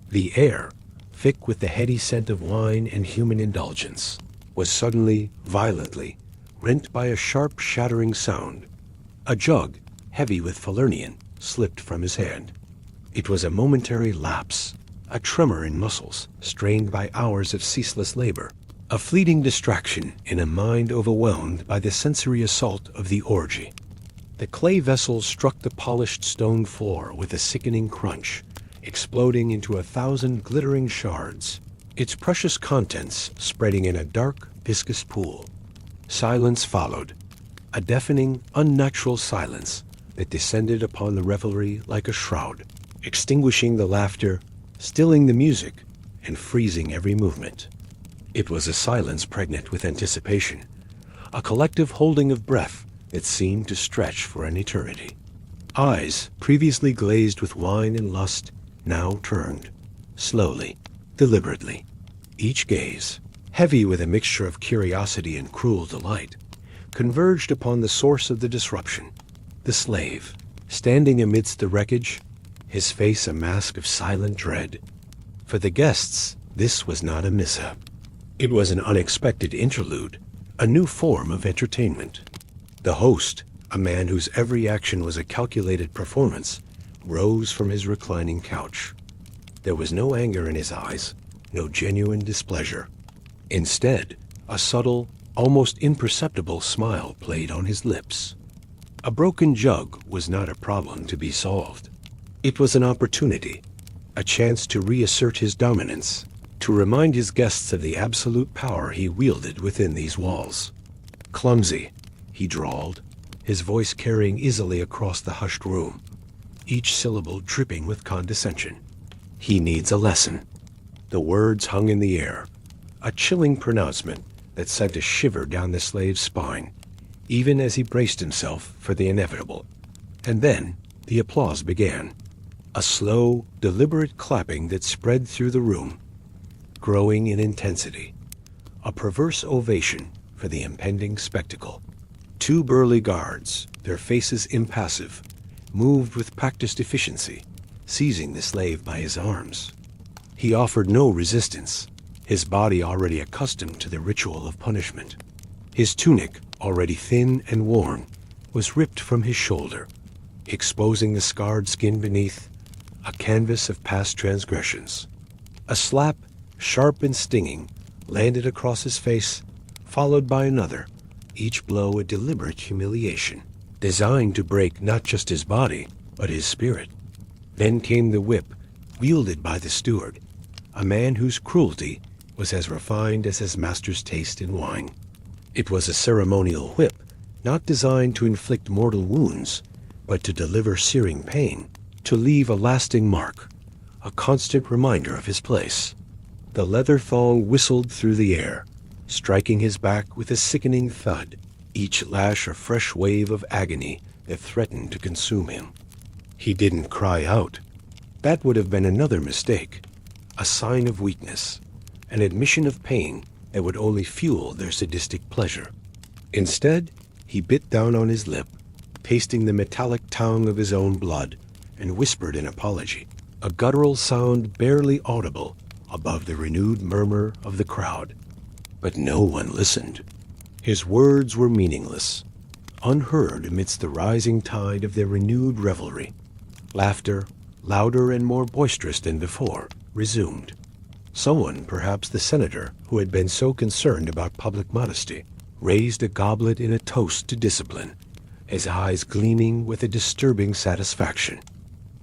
The air, thick with the heady scent of wine and human indulgence, was suddenly, violently, rent by a sharp, shattering sound. A jug, heavy with Falernian, slipped from his hand. It was a momentary lapse, a tremor in muscles strained by hours of ceaseless labor, a fleeting distraction in a mind overwhelmed by the sensory assault of the orgy. The clay vessel struck the polished stone floor with a sickening crunch, exploding into 1,000 glittering shards, its precious contents spreading in a dark, viscous pool. Silence followed, a deafening, unnatural silence that descended upon the revelry like a shroud, extinguishing the laughter, stilling the music, and freezing every movement. It was a silence pregnant with anticipation, a collective holding of breath that seemed to stretch for an eternity. Eyes, previously glazed with wine and lust, now turned, slowly, deliberately. Each gaze, heavy with a mixture of curiosity and cruel delight, converged upon the source of the disruption, the slave, standing amidst the wreckage, his face a mask of silent dread. For the guests, this was not a mishap. It was an unexpected interlude, a new form of entertainment. The host, a man whose every action was a calculated performance, rose from his reclining couch. There was no anger in his eyes, no genuine displeasure. Instead, a subtle, almost imperceptible smile played on his lips. A broken jug was not a problem to be solved. It was an opportunity, a chance to reassert his dominance, to remind his guests of the absolute power he wielded within these walls. "Clumsy," he drawled, his voice carrying easily across the hushed room, each syllable dripping with condescension. "He needs a lesson." The words hung in the air, a chilling pronouncement that sent a shiver down the slave's spine, even as he braced himself for the inevitable. And then the applause began, a slow, deliberate clapping that spread through the room, growing in intensity, a perverse ovation for the impending spectacle. Two burly guards, their faces impassive, moved with practiced efficiency, seizing the slave by his arms. He offered no resistance, his body already accustomed to the ritual of punishment. His tunic, already thin and worn, was ripped from his shoulder, exposing the scarred skin beneath, a canvas of past transgressions. A slap, sharp and stinging, landed across his face, followed by another, each blow a deliberate humiliation, designed to break not just his body, but his spirit. Then came the whip, wielded by the steward, a man whose cruelty was as refined as his master's taste in wine. It was a ceremonial whip, not designed to inflict mortal wounds, but to deliver searing pain, to leave a lasting mark, a constant reminder of his place. The leather thong whistled through the air, striking his back with a sickening thud, each lash a fresh wave of agony that threatened to consume him. He didn't cry out. That would have been another mistake, a sign of weakness, an admission of pain that would only fuel their sadistic pleasure. Instead, he bit down on his lip, tasting the metallic tang of his own blood, and whispered an apology, a guttural sound barely audible above the renewed murmur of the crowd. But no one listened. His words were meaningless, unheard amidst the rising tide of their renewed revelry. Laughter, louder and more boisterous than before, resumed. Someone, perhaps the senator, who had been so concerned about public modesty, raised a goblet in a toast to discipline, his eyes gleaming with a disturbing satisfaction.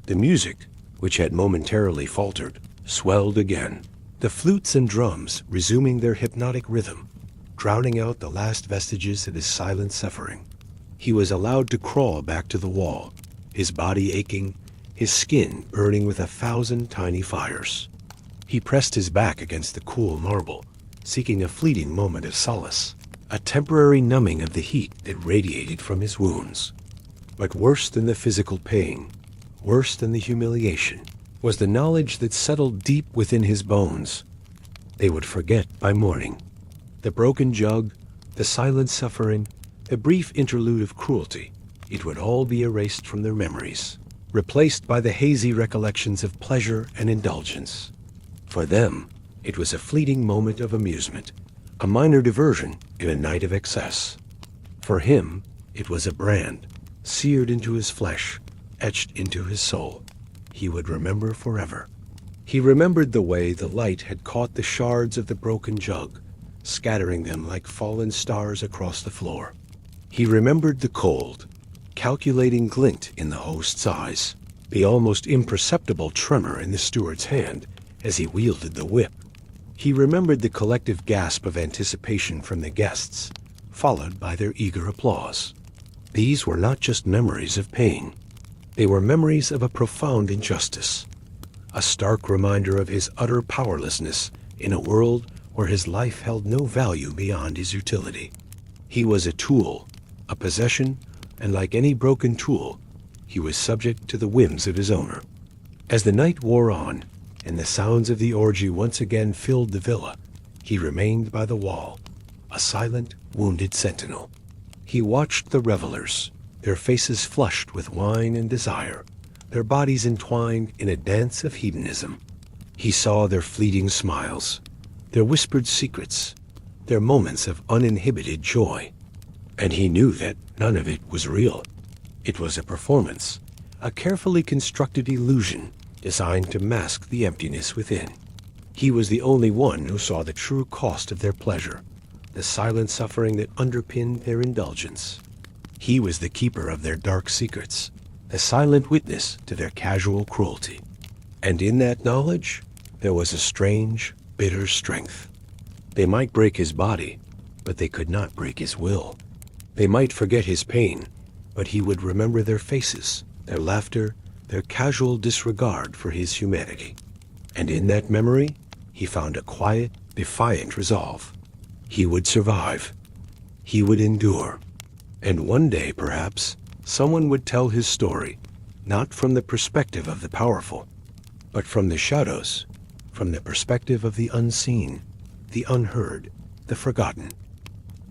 The music, which had momentarily faltered, swelled again, the flutes and drums resuming their hypnotic rhythm, drowning out the last vestiges of his silent suffering. He was allowed to crawl back to the wall, his body aching, his skin burning with 1,000 tiny fires. He pressed his back against the cool marble, seeking a fleeting moment of solace, a temporary numbing of the heat that radiated from his wounds. But worse than the physical pain, worse than the humiliation, was the knowledge that settled deep within his bones. They would forget by morning. The broken jug, the silent suffering, the brief interlude of cruelty, it would all be erased from their memories, replaced by the hazy recollections of pleasure and indulgence. For them, it was a fleeting moment of amusement, a minor diversion in a night of excess. For him, it was a brand, seared into his flesh, etched into his soul. He would remember forever. He remembered the way the light had caught the shards of the broken jug, scattering them like fallen stars across the floor. He remembered the cold, calculating glint in the host's eyes, the almost imperceptible tremor in the steward's hand as he wielded the whip. He remembered the collective gasp of anticipation from the guests, followed by their eager applause. These were not just memories of pain. They were memories of a profound injustice, a stark reminder of his utter powerlessness in a world where his life held no value beyond his utility. He was a tool, a possession, and like any broken tool, he was subject to the whims of his owner. As the night wore on, and the sounds of the orgy once again filled the villa, he remained by the wall, a silent, wounded sentinel. He watched the revelers, their faces flushed with wine and desire, their bodies entwined in a dance of hedonism. He saw their fleeting smiles, their whispered secrets, their moments of uninhibited joy. And he knew that none of it was real. It was a performance, a carefully constructed illusion designed to mask the emptiness within. He was the only one who saw the true cost of their pleasure, the silent suffering that underpinned their indulgence. He was the keeper of their dark secrets, the silent witness to their casual cruelty. And in that knowledge, there was a strange, bitter strength. They might break his body, but they could not break his will. They might forget his pain, but he would remember their faces, their laughter, their casual disregard for his humanity. And in that memory, he found a quiet, defiant resolve. He would survive. He would endure. And one day, perhaps, someone would tell his story, not from the perspective of the powerful, but from the shadows, from the perspective of the unseen, the unheard, the forgotten.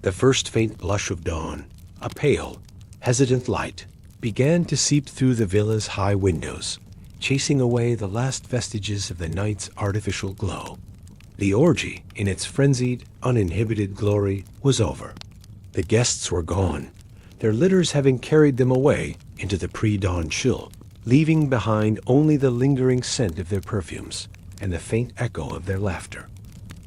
The first faint blush of dawn, a pale, hesitant light, began to seep through the villa's high windows, chasing away the last vestiges of the night's artificial glow. The orgy, in its frenzied, uninhibited glory, was over. The guests were gone, their litters having carried them away into the pre-dawn chill, leaving behind only the lingering scent of their perfumes and the faint echo of their laughter.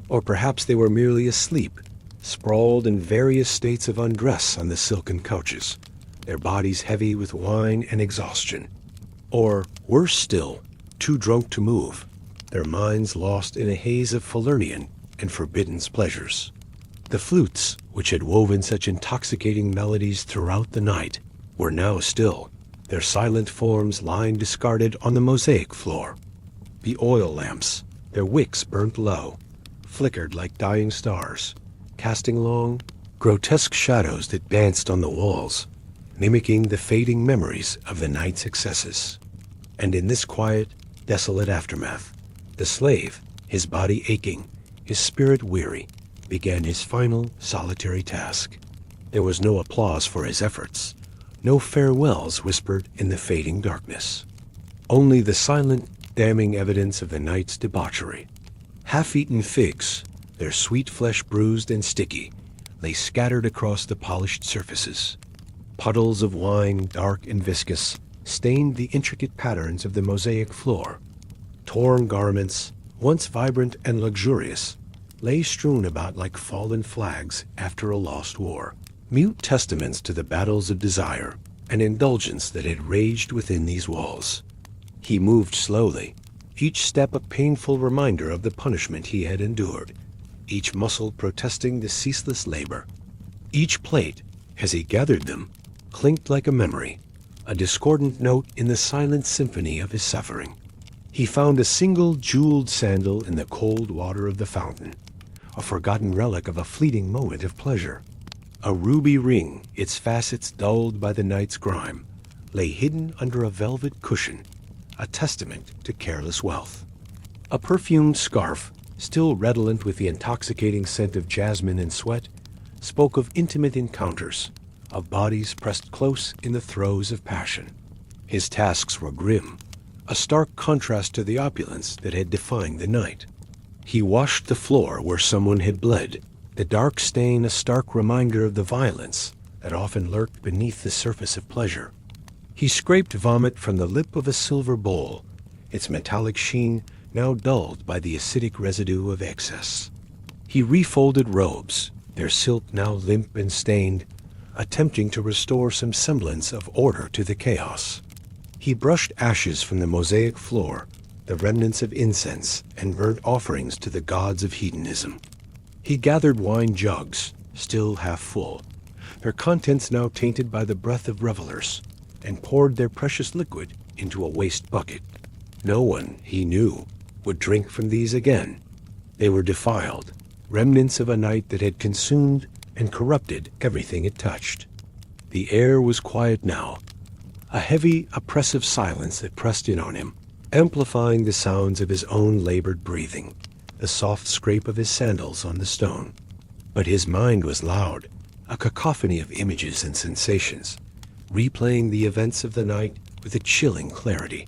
Or perhaps they were merely asleep, sprawled in various states of undress on the silken couches, their bodies heavy with wine and exhaustion. Or, worse still, too drunk to move, their minds lost in a haze of Falernian and forbidden pleasures. The flutes, which had woven such intoxicating melodies throughout the night, were now still, their silent forms lying discarded on the mosaic floor. The oil lamps, their wicks burnt low, flickered like dying stars, casting long, grotesque shadows that danced on the walls, mimicking the fading memories of the night's excesses. And in this quiet, desolate aftermath, the slave, his body aching, his spirit weary, began his final solitary task. There was no applause for his efforts, no farewells whispered in the fading darkness. Only the silent, damning evidence of the night's debauchery. Half-eaten figs, their sweet flesh bruised and sticky, lay scattered across the polished surfaces. Puddles of wine, dark and viscous, stained the intricate patterns of the mosaic floor. Torn garments, once vibrant and luxurious, lay strewn about like fallen flags after a lost war, mute testaments to the battles of desire and indulgence that had raged within these walls. He moved slowly, each step a painful reminder of the punishment he had endured, each muscle protesting the ceaseless labor. Each plate, as he gathered them, clinked like a memory, a discordant note in the silent symphony of his suffering. He found a single jeweled sandal in the cold water of the fountain, a forgotten relic of a fleeting moment of pleasure. A ruby ring, its facets dulled by the night's grime, lay hidden under a velvet cushion, a testament to careless wealth. A perfumed scarf, still redolent with the intoxicating scent of jasmine and sweat, spoke of intimate encounters, of bodies pressed close in the throes of passion. His tasks were grim, a stark contrast to the opulence that had defined the night. He washed the floor where someone had bled, the dark stain a stark reminder of the violence that often lurked beneath the surface of pleasure. He scraped vomit from the lip of a silver bowl, its metallic sheen now dulled by the acidic residue of excess. He refolded robes, their silk now limp and stained, attempting to restore some semblance of order to the chaos. He brushed ashes from the mosaic floor, the remnants of incense and burnt offerings to the gods of hedonism. He gathered wine jugs, still half full, their contents now tainted by the breath of revelers, and poured their precious liquid into a waste bucket. No one, he knew, would drink from these again. They were defiled, remnants of a night that had consumed and corrupted everything it touched. The air was quiet now, a heavy, oppressive silence that pressed in on him, amplifying the sounds of his own labored breathing, the soft scrape of his sandals on the stone. But his mind was loud, a cacophony of images and sensations, replaying the events of the night with a chilling clarity.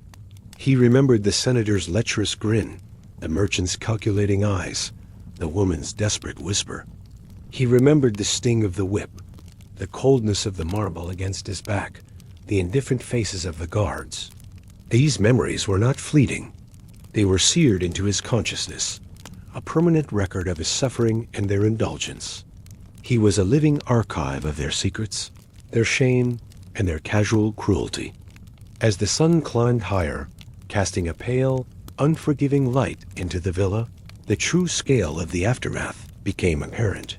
He remembered the senator's lecherous grin, the merchant's calculating eyes, the woman's desperate whisper. He remembered the sting of the whip, the coldness of the marble against his back, the indifferent faces of the guards. These memories were not fleeting. They were seared into his consciousness, a permanent record of his suffering and their indulgence. He was a living archive of their secrets, their shame, and their casual cruelty. As the sun climbed higher, casting a pale, unforgiving light into the villa, the true scale of the aftermath became apparent.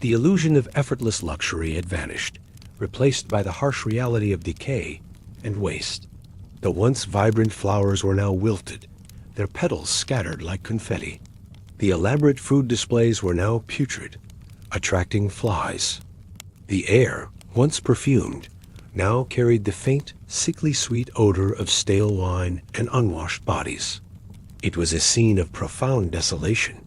The illusion of effortless luxury had vanished, replaced by the harsh reality of decay and waste. The once vibrant flowers were now wilted, their petals scattered like confetti. The elaborate food displays were now putrid, attracting flies. The air, once perfumed, now carried the faint, sickly sweet odor of stale wine and unwashed bodies. It was a scene of profound desolation,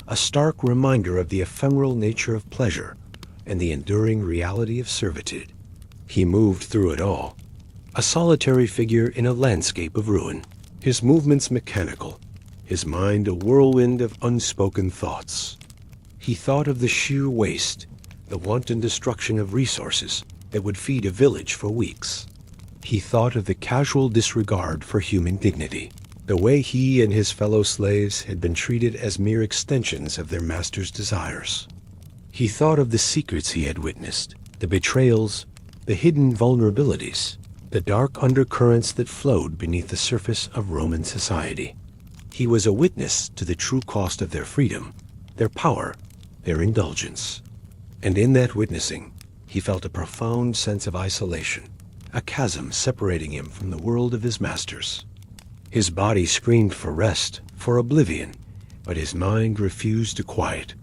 a stark reminder of the ephemeral nature of pleasure and the enduring reality of servitude. He moved through it all, a solitary figure in a landscape of ruin, his movements mechanical, his mind a whirlwind of unspoken thoughts. He thought of the sheer waste, the wanton destruction of resources that would feed a village for weeks. He thought of the casual disregard for human dignity, the way he and his fellow slaves had been treated as mere extensions of their master's desires. He thought of the secrets he had witnessed, the betrayals, the hidden vulnerabilities, the dark undercurrents that flowed beneath the surface of Roman society. He was a witness to the true cost of their freedom, their power, their indulgence. And in that witnessing, he felt a profound sense of isolation, a chasm separating him from the world of his masters. His body screamed for rest, for oblivion, but his mind refused to quiet.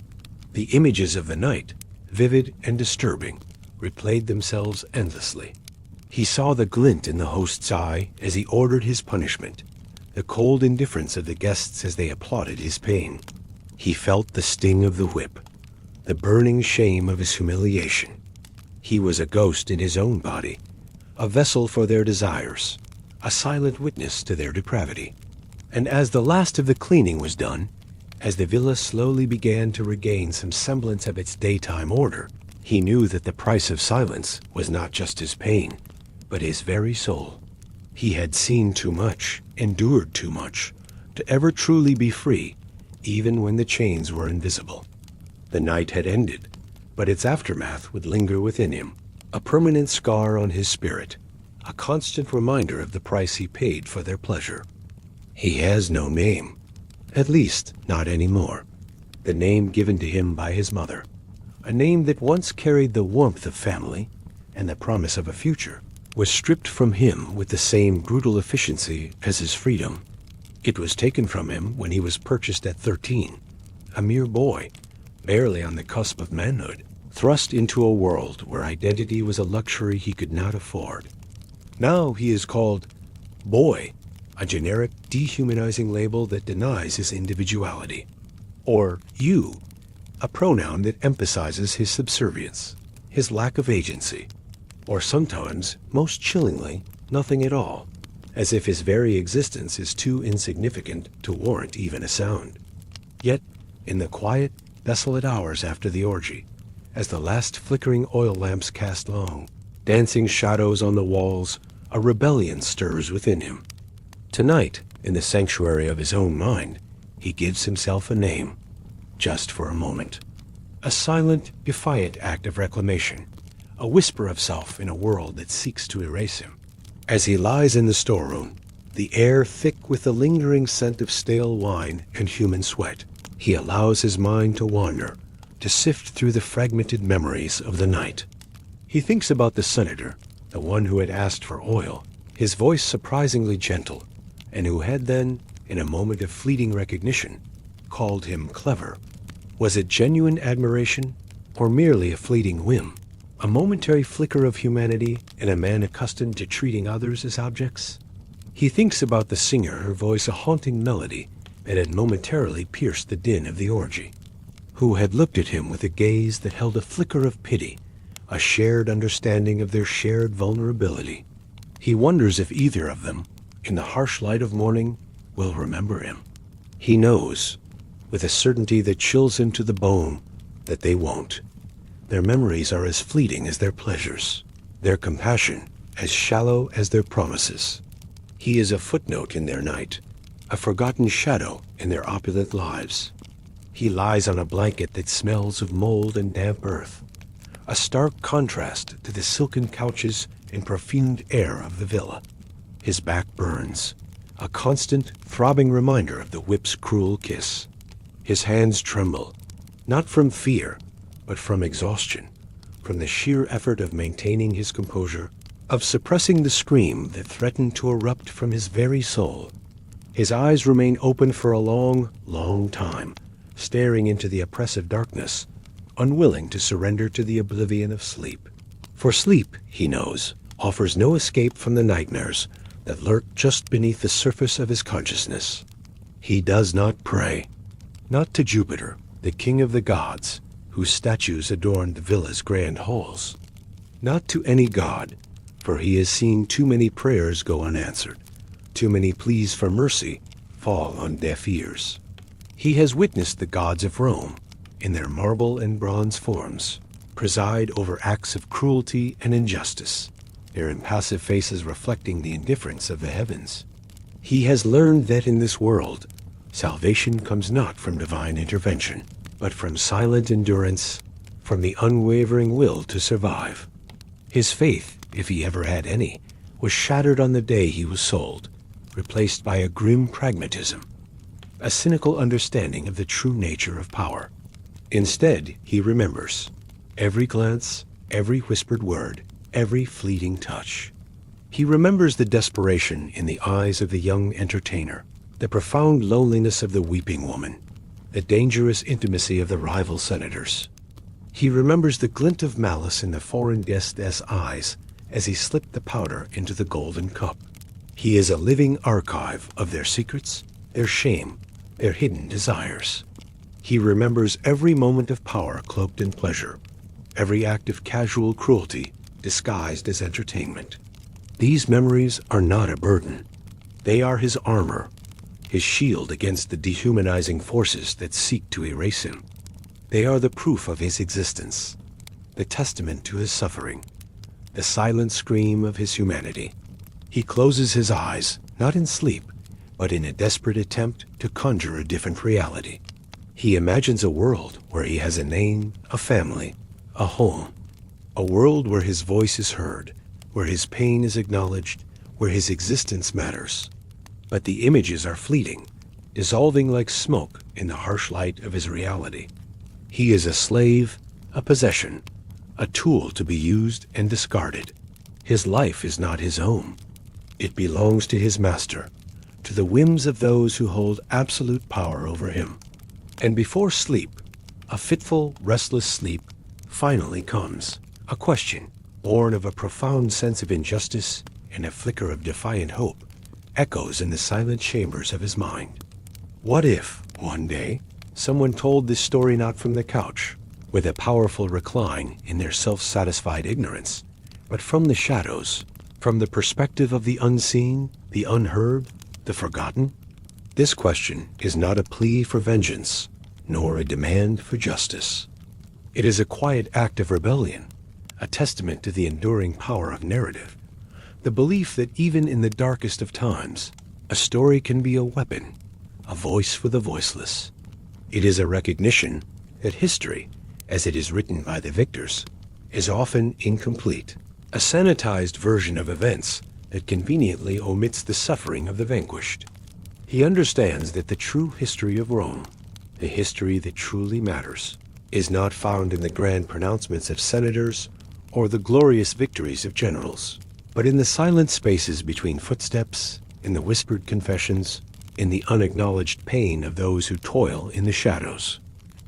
The images of the night, vivid and disturbing, replayed themselves endlessly. He saw the glint in the host's eye as he ordered his punishment, the cold indifference of the guests as they applauded his pain. He felt the sting of the whip, the burning shame of his humiliation. He was a ghost in his own body, a vessel for their desires, a silent witness to their depravity. And as the last of the cleaning was done, as the villa slowly began to regain some semblance of its daytime order, he knew that the price of silence was not just his pain, but his very soul. He had seen too much, endured too much, to ever truly be free, even when the chains were invisible. The night had ended, but its aftermath would linger within him, a permanent scar on his spirit, a constant reminder of the price he paid for their pleasure. He has no name, at least not anymore. The name given to him by his mother, a name that once carried the warmth of family and the promise of a future, was stripped from him with the same brutal efficiency as his freedom. It was taken from him when he was purchased at 13, a mere boy, barely on the cusp of manhood, thrust into a world where identity was a luxury he could not afford. Now he is called Boy, a generic, dehumanizing label that denies his individuality. Or You, a pronoun that emphasizes his subservience, his lack of agency. Or sometimes, most chillingly, nothing at all, as if his very existence is too insignificant to warrant even a sound. Yet, in the quiet, desolate hours after the orgy, as the last flickering oil lamps cast long, dancing shadows on the walls, a rebellion stirs within him. Tonight, in the sanctuary of his own mind, he gives himself a name, just for a moment. A silent, defiant act of reclamation, a whisper of self in a world that seeks to erase him. As he lies in the storeroom, the air thick with the lingering scent of stale wine and human sweat, he allows his mind to wander, to sift through the fragmented memories of the night. He thinks about the senator, the one who had asked for oil, his voice surprisingly gentle, and who had then, in a moment of fleeting recognition, called him clever. Was it genuine admiration, or merely a fleeting whim? A momentary flicker of humanity in a man accustomed to treating others as objects? He thinks about the singer, her voice a haunting melody that had momentarily pierced the din of the orgy, who had looked at him with a gaze that held a flicker of pity, a shared understanding of their shared vulnerability. He wonders if either of them, in the harsh light of morning, will remember him. He knows, with a certainty that chills him to the bone, that they won't. Their memories are as fleeting as their pleasures, their compassion as shallow as their promises. He is a footnote in their night, a forgotten shadow in their opulent lives. He lies on a blanket that smells of mold and damp earth, a stark contrast to the silken couches and perfumed air of the villa. His back burns, a constant, throbbing reminder of the whip's cruel kiss. His hands tremble, not from fear, but from exhaustion, from the sheer effort of maintaining his composure, of suppressing the scream that threatened to erupt from his very soul. His eyes remain open for a long, long time, staring into the oppressive darkness, unwilling to surrender to the oblivion of sleep. For sleep, he knows, offers no escape from the nightmares that lurk just beneath the surface of his consciousness. He does not pray, not to Jupiter, the king of the gods, whose statues adorn the villa's grand halls, not to any god, for he has seen too many prayers go unanswered, too many pleas for mercy fall on deaf ears. He has witnessed the gods of Rome, in their marble and bronze forms, preside over acts of cruelty and injustice, their impassive faces reflecting the indifference of the heavens. He has learned that in this world, salvation comes not from divine intervention, but from silent endurance, from the unwavering will to survive. His faith, if he ever had any, was shattered on the day he was sold, replaced by a grim pragmatism, a cynical understanding of the true nature of power. Instead, he remembers every glance, every whispered word, every fleeting touch. He remembers the desperation in the eyes of the young entertainer, the profound loneliness of the weeping woman, the dangerous intimacy of the rival senators. He remembers the glint of malice in the foreign guest's eyes as he slipped the powder into the golden cup. He is a living archive of their secrets, their shame, their hidden desires. He remembers every moment of power cloaked in pleasure, every act of casual cruelty disguised as entertainment. These memories are not a burden. They are his armor, his shield against the dehumanizing forces that seek to erase him. They are the proof of his existence, the testament to his suffering, the silent scream of his humanity. He closes his eyes, not in sleep, but in a desperate attempt to conjure a different reality. He imagines a world where he has a name, a family, a home, a world where his voice is heard, where his pain is acknowledged, where his existence matters. But the images are fleeting, dissolving like smoke in the harsh light of his reality. He is a slave, a possession, a tool to be used and discarded. His life is not his own. It belongs to his master, to the whims of those who hold absolute power over him. And before sleep, a fitful, restless sleep, finally comes. A question, born of a profound sense of injustice and a flicker of defiant hope, echoes in the silent chambers of his mind. What if, one day, someone told this story not from the couch, with a powerful recline in their self-satisfied ignorance, but from the shadows, from the perspective of the unseen, the unheard, the forgotten? This question is not a plea for vengeance, nor a demand for justice. It is a quiet act of rebellion, a testament to the enduring power of narrative, the belief that even in the darkest of times, a story can be a weapon, a voice for the voiceless. It is a recognition that history, as it is written by the victors, is often incomplete, a sanitized version of events that conveniently omits the suffering of the vanquished. He understands that the true history of Rome, the history that truly matters, is not found in the grand pronouncements of senators or the glorious victories of generals, but in the silent spaces between footsteps, in the whispered confessions, in the unacknowledged pain of those who toil in the shadows.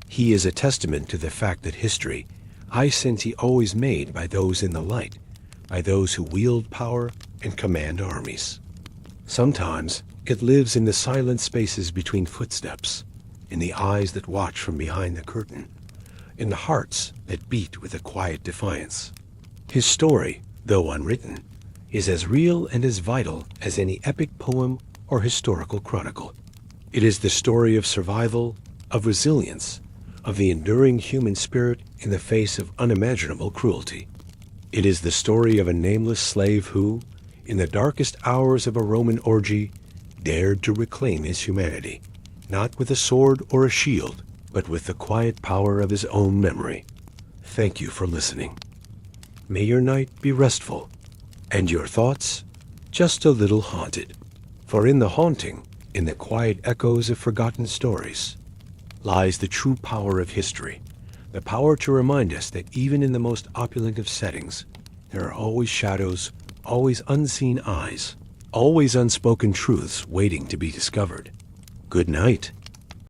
He is a testament to the fact that history, I sense he always made by those in the light, by those who wield power and command armies. Sometimes it lives in the silent spaces between footsteps, in the eyes that watch from behind the curtain, in the hearts that beat with a quiet defiance. His story, though unwritten, is as real and as vital as any epic poem or historical chronicle. It is the story of survival, of resilience, of the enduring human spirit in the face of unimaginable cruelty. It is the story of a nameless slave who, in the darkest hours of a Roman orgy, dared to reclaim his humanity, not with a sword or a shield, but with the quiet power of his own memory. Thank you for listening. May your night be restful, and your thoughts just a little haunted. For in the haunting, in the quiet echoes of forgotten stories, lies the true power of history, the power to remind us that even in the most opulent of settings, there are always shadows, always unseen eyes, always unspoken truths waiting to be discovered. Good night.